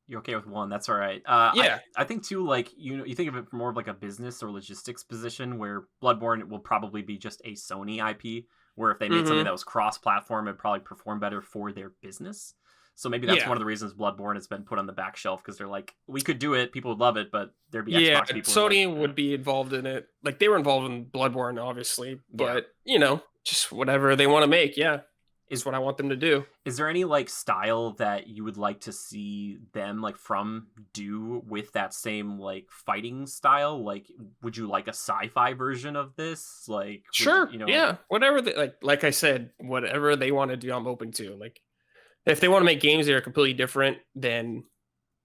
You're okay with one. That's all right. Yeah. I think too, like you think of it more of like a business or logistics position where Bloodborne will probably be just a Sony IP. Where if they made something Hmm. that was cross-platform, it'd probably perform better for their business. So maybe that's Yeah. one of the reasons Bloodborne has been put on the back shelf because they're like, we could do it, people would love it, but there'd be Yeah. Xbox people who are like, Sony would be involved in it. Like they were involved in Bloodborne, obviously, yeah. but just whatever they want to make. Yeah. Is That's what I want them to do. Is there any like style that you would like to see them like from do with that same like fighting style? Like, would you like a sci-fi version of this? Like, Sure. you know, Yeah. Whatever they like I said, whatever they want to do, I'm open to. Like if they want to make games that are completely different than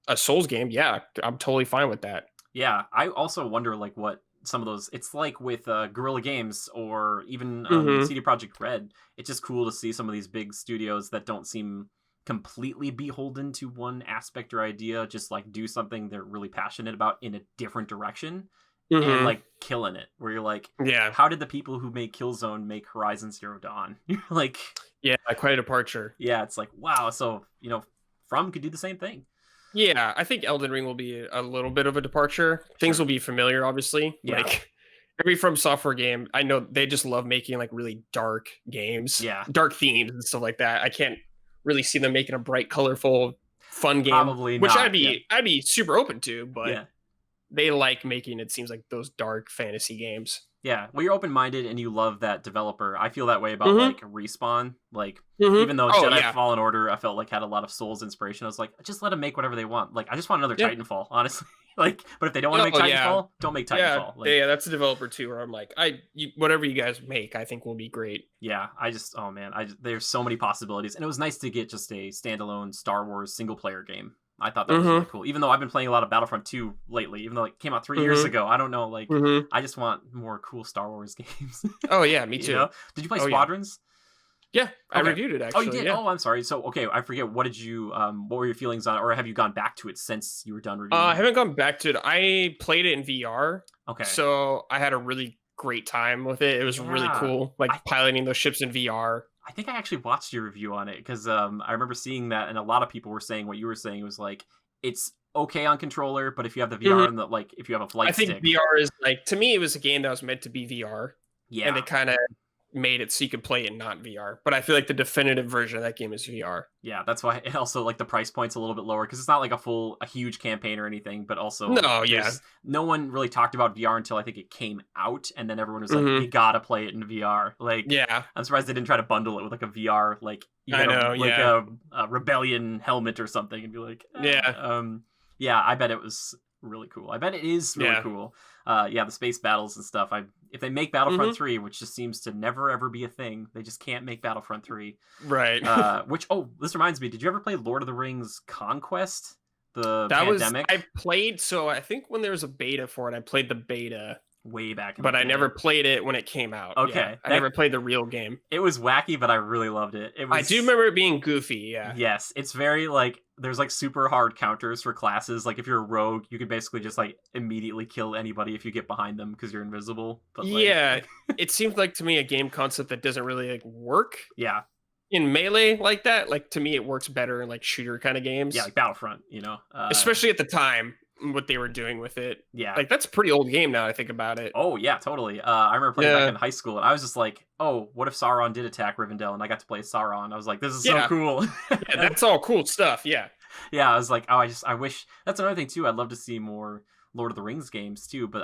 a Souls game, yeah, I'm totally fine with that. yeah. I also wonder like what some of those. It's like with Guerrilla Games or even Hmm. CD Projekt Red. It's just cool to see some of these big studios that don't seem completely beholden to one aspect or idea. Just like do something they're really passionate about in a different direction and Hmm. like killing it. Where you're like, Yeah. how did the people who made Killzone make Horizon Zero Dawn? You're like, Yeah. Quite a departure. yeah, it's like wow. So From could do the same thing. Yeah, I think Elden Ring will be a little bit of a departure. Things Sure. will be familiar, obviously. Yeah. Like every From Software game, I know they just love making like really dark games, Yeah, dark themes and stuff like that. I can't really see them making a bright, colorful, fun game, probably which not. Yeah, I'd be super open to, but yeah. they like making it seems like those dark fantasy games. Yeah, well, you're open-minded and you love that developer. I feel that way about Hmm. like Respawn. Like, Hmm. even though Oh Jedi yeah, Fallen Order, I felt like had a lot of Souls inspiration. I was like, just let them make whatever they want. Like, I just want another yeah, Titanfall, honestly. Like, but if they don't want to make oh yeah, Titanfall, don't make Titanfall. Like, yeah. That's a developer too. Where I'm like, whatever you guys make, I think will be great. yeah, oh man, there's so many possibilities, and it was nice to get just a standalone Star Wars single-player game. I thought that was really Hmm. cool. Even though I've been playing a lot of Battlefront 2 lately, even though it came out 3 years Hmm. ago, I don't know. Like, Hmm. I just want more cool Star Wars games. Oh yeah, me You too. know? Did you play Oh yeah. Squadrons? Yeah, I Okay. reviewed it Oh, actually. you did. Yeah. Oh, I'm sorry. So, okay, I forget. What did you? What were your feelings on, it? Or have you gone back to it since you were done reviewing I it? haven't gone back to it. I played it in VR, Okay. so I had a really great time with it. It was really Yeah. cool, like I piloting those ships in VR. I think I actually watched your review on it because I remember seeing that, and a lot of people were saying what you were saying. It was like it's okay on controller, but if you have the VR Mhm. and if you have a I flight think stick, VR is like to me, it was a game that was meant to be VR, and yeah, they kind of made it so you could play it not VR. But I feel like the definitive version of that game is VR. yeah, that's why. And also, like the price point's a little bit lower because it's not like a huge campaign or anything. But also, No, yeah. no one really talked about VR until I think it came out, and then everyone was like, Mhm. "You gotta play it in VR." Like, Yeah, I'm surprised they didn't try to bundle it with like a VR, like you I get know, like yeah. a rebellion helmet or something, and be like, Yeah. yeah, I bet it was really cool. I bet it is really Yeah. cool. Yeah, the space battles and stuff. If they make Battlefront 3, which just seems to never ever be a thing, they just can't make Battlefront 3. Right. This reminds me, did you ever play Lord of the Rings Conquest? The That was pandemic I played. So I think when there was a beta for it, I played the beta, way back in but the I day. never played it when it came out. Okay, Yeah, I that- never played the real game. It was wacky, but I really loved it. It was I do remember it being goofy. Yeah. Yes, it's very like there's like super hard counters for classes. Like if you're a rogue, you can basically just like immediately kill anybody if you get behind them because you're invisible. But like, Yeah, it seems like to me a game concept that doesn't really like work yeah, in melee like that. Like to me, it works better in like shooter kind of games, yeah, like Battlefront, especially at the time what they were doing with it. yeah. Like that's a pretty old game now. I think about it. Oh yeah, totally. I remember playing back Yeah. in high school, and I was just like, "Oh, what if Sauron did attack Rivendell?" And I got to play Sauron. I was like, "This is so Yeah. cool." Yeah, that's all cool stuff. Yeah. Yeah, I was like, "Oh, I wish." That's another thing too. I'd love to see more Lord of the Rings games too, but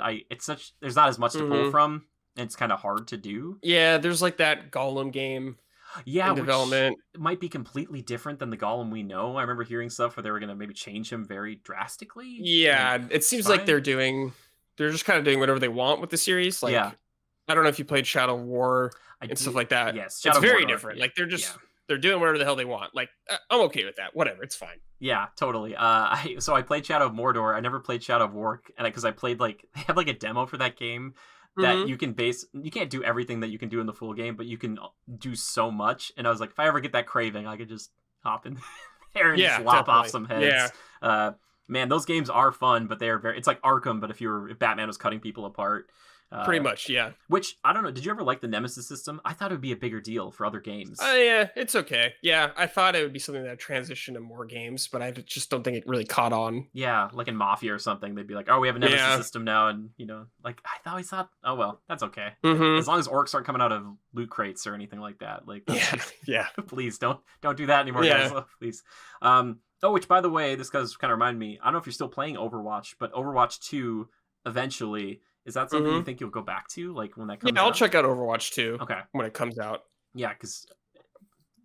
there's not as much to pull Mhm. from, and it's kind of hard to do. Yeah, there's like that Gollum game Yeah, in which development. might be completely different than the Gollum we know. I remember hearing stuff where they were going to maybe change him very drastically. Yeah, Like, it seems try. like they're just kind of doing whatever they want with the series. Like, Yeah. I don't know if you played Shadow War I and stuff did- like that. Yes, It's Shadow of very Mordor, different. yeah, Like they're just yeah. they're doing whatever the hell they want. Like I'm okay with that. Whatever, it's fine. Yeah, totally. So I played Shadow of Mordor. I never played Shadow of War, and because I played like they have like a demo for that game that Mhm. you can't do everything that you can do in the full game, but you can do so much. And I was like, if I ever get that craving, I could just hop in there and Yeah, just lop off definitely. some heads. Man, those games are fun, but they are it's like Arkham, but if Batman was cutting people apart. Pretty much, yeah. Which, I don't know, did you ever like the Nemesis system? I thought it would be a bigger deal for other games. Yeah, it's okay. Yeah, I thought it would be something that transitioned to more games, but I just don't think it really caught on. Yeah, like in Mafia or something, they'd be like, "Oh, we have a Nemesis Yeah. system now," and like I always thought, "Oh well, that's okay." Hmm. As long as orcs aren't coming out of loot crates or anything like that, like Yeah, yeah. please don't do that anymore, Yeah. guys. Please. Oh, which by the way, this does kind of remind me. I don't know if you're still playing Overwatch, but Overwatch 2 eventually, is that something you Hmm. think you'll go back to, like when that comes Yeah, I'll out? check out Overwatch 2 Okay, when it comes out. yeah, because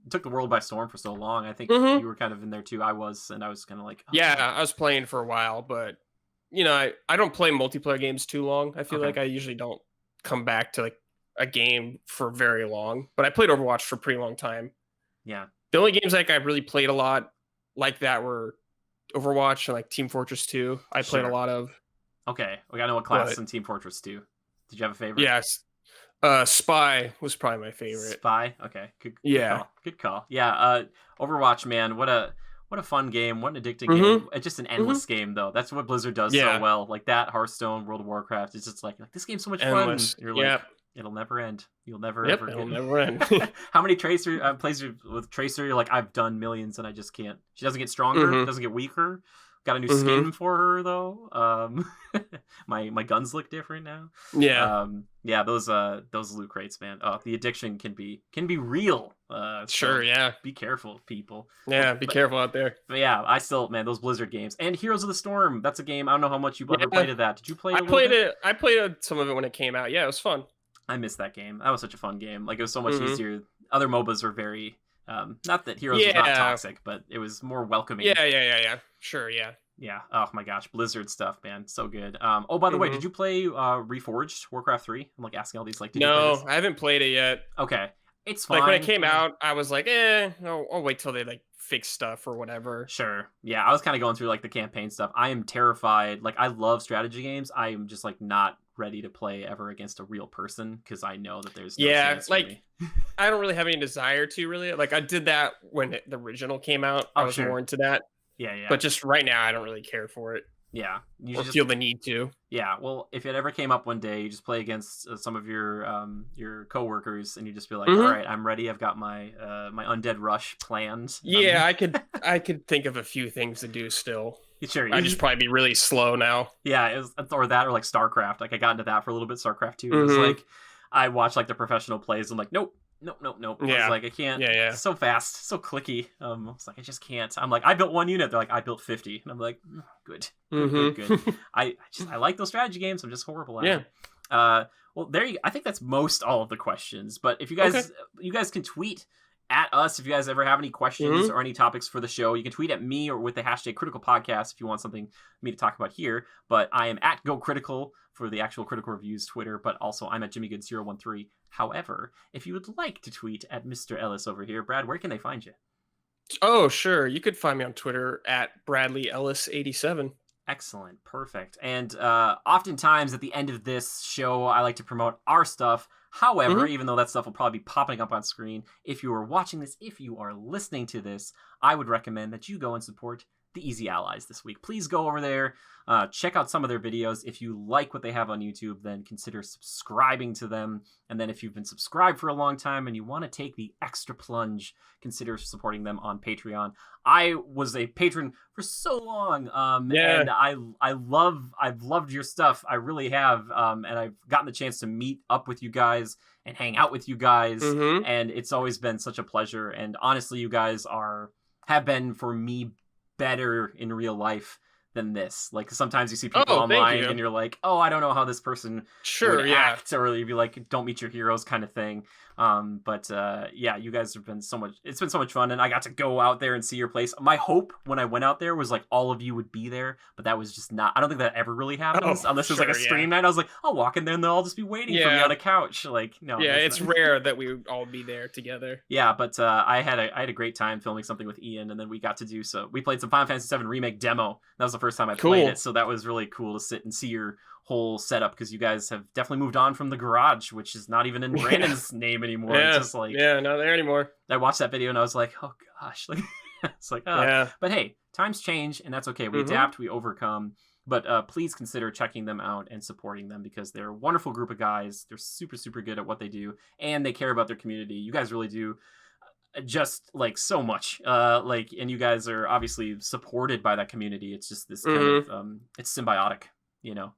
it took the world by storm for so long. I think Hmm. you were kind of in there too. I was, and I was kind of like, oh, Yeah, like, I was playing for a while, but I don't play multiplayer games too long. I feel okay, like I usually don't come back to like a game for very long. But I played Overwatch for a pretty long time. yeah, The only games like I really played a lot like that were Overwatch and like Team Fortress 2. I played a sure. lot of. Okay, we gotta know what class But in Team Fortress 2. Did you have a favorite? yes, Spy was probably my favorite. Spy. Okay, good Yeah. call. Good call. Yeah. Overwatch, man. What a fun game. What an addicting Mhm. game. It's just an Mhm. endless game, though. That's what Blizzard does so Yeah. well. Like that, Hearthstone, World of Warcraft. It's just like this game's so much fun. Endless. You're like, Yep. it'll never end. You'll never Yep. ever It'll get. never end. How many Tracer plays with Tracer? You're like, I've done millions and I just can't. She doesn't get stronger. Mhm. Doesn't get weaker. Got a new Mhm. skin for her though. My guns look different now. Yeah. Yeah, those loot crates, man. Oh, the addiction can be real. Sure. So Yeah. be careful, people. Yeah. Be careful out there. But yeah, I still, man, those Blizzard games and Heroes of the Storm. That's a game. I don't know how much you ever Yeah. played of that. Did you play it I a little played bit? it. I played some of it when it came out. Yeah, it was fun. I missed that game. That was such a fun game. Like it was so much Mhm. easier. Other MOBAs were very, not that Heroes was not Yeah. toxic, but it was more welcoming. Yeah. Sure. Yeah. Yeah. Oh my gosh, Blizzard stuff, man, so good. Oh, by the way, Mhm. did you play Reforged Warcraft 3? I'm like asking all these like, did you play No, this? I haven't played it yet. Okay, it's fine. Like when it came out, I was like, I'll wait till they like fix stuff or whatever. Sure. Yeah, I was kind of going through like the campaign stuff. I am terrified. Like I love strategy games. I am just like not ready to play ever against a real person because I know that there's no Yeah, chance for like me. I don't really have any desire to really. Like I did that when the original came out. I Oh, was sure. more into that. Yeah. But just right now, I don't really care for it Yeah. You or just feel the need to. Yeah, well, if it ever came up one day, you just play against some of your coworkers, and you just be like, "All Mhm. right, I'm ready. I've got my my undead rush planned." Yeah, I could think of a few things to do still. Sure. I'd just probably be really slow now. Yeah, it was, or that, or like StarCraft. Like I got into that for a little bit. StarCraft 2. It was Mhm. like I watched like the professional plays. I'm like, nope. I was Yeah. like, I can't. Yeah. It's so fast, so clicky. I was like, I just can't. I'm like, I built one unit. They're like, I built 50, and I'm like, good. Mhm. I like those strategy games. I'm just horrible at Yeah. it. Well, there you. I think that's most all of the questions. But if you guys, Okay. you guys can tweet at us if you guys ever have any questions Mhm. or any topics for the show. You can tweet at me or with the hashtag Critical Podcast if you want something me to talk about here. But I am at Go Critical for the actual Critical Reviews Twitter. But also I'm at JimmyGood013. However, if you would like to tweet at Mr. Ellis over here, Brad, where can they find you? Oh, sure. You could find me on Twitter at Bradley Ellis87. Excellent. Perfect. And oftentimes at the end of this show, I like to promote our stuff. However, Mhm. even though that stuff will probably be popping up on screen, if you are watching this, if you are listening to this, I would recommend that you go and support the Easy Allies this week. Please go over there, check out some of their videos. If you like what they have on YouTube, then consider subscribing to them. And then if you've been subscribed for a long time and you want to take the extra plunge, consider supporting them on Patreon. I was a patron for so long, Yeah. and I've loved your stuff. I really have, and I've gotten the chance to meet up with you guys and hang out with you guys, Mhm. and it's always been such a pleasure. And honestly, you guys have been for me better in real life than this. Like sometimes you see people Oh, thank online you. and you're like, oh, I don't know how this person Sure, would yeah. act, or you'd be like, don't meet your heroes kind of thing. But yeah, you guys have been so much, it's been so much fun, and I got to go out there and see your place. My hope when I went out there was like all of you would be there, but that was just not, I don't think that ever really happens unless there's like a sure, yeah. stream night. I was like, I'll walk in there and they'll all just be waiting for me Yeah. on a couch. Like, no. Yeah, that's it's not- rare that we would all be there together. Yeah, but I had a great time filming something with Ian, and then we got to do so. We played some Final Fantasy VII Remake demo. That was the first time I played Cool. it, so that was really cool to sit and see your whole setup, because you guys have definitely moved on from the garage, which is not even in Yeah. Brandon's name anymore. Yeah, It's just like, yeah, not there anymore. I watched that video and I was like, oh gosh, like it's like, oh. Yeah. But hey, times change, and that's okay. We Mhm. adapt, we overcome. But please consider checking them out and supporting them because they're a wonderful group of guys. They're super, super good at what they do, and they care about their community. You guys really do just like so much. Like, and you guys are obviously supported by that community. It's just this kind Mhm. of it's symbiotic, you know.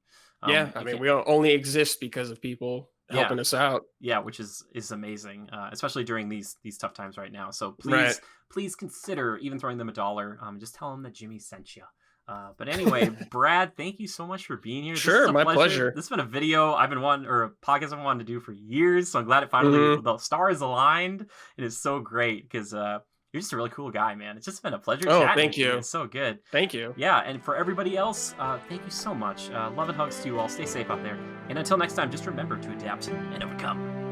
Yeah, I I mean, can't, we only exist because of people yeah, helping us out. yeah, which is amazing, especially during these tough times right now. So Right. please consider even throwing them a dollar. Just tell them that Jimmy sent you. But anyway, Brad, thank you so much for being here. This is Sure, a my pleasure. pleasure. This has been a video I've been wanting, or a podcast I've been wanting to do for years. So I'm glad it finally Mhm. the stars aligned. It is so great because you're just a really cool guy, man. It's just been a pleasure Oh, chatting thank with you. you. It's so good. Thank you. Yeah, and for everybody else, thank you so much. Love and hugs to you all. Stay safe out there. And until next time, just remember to adapt and overcome.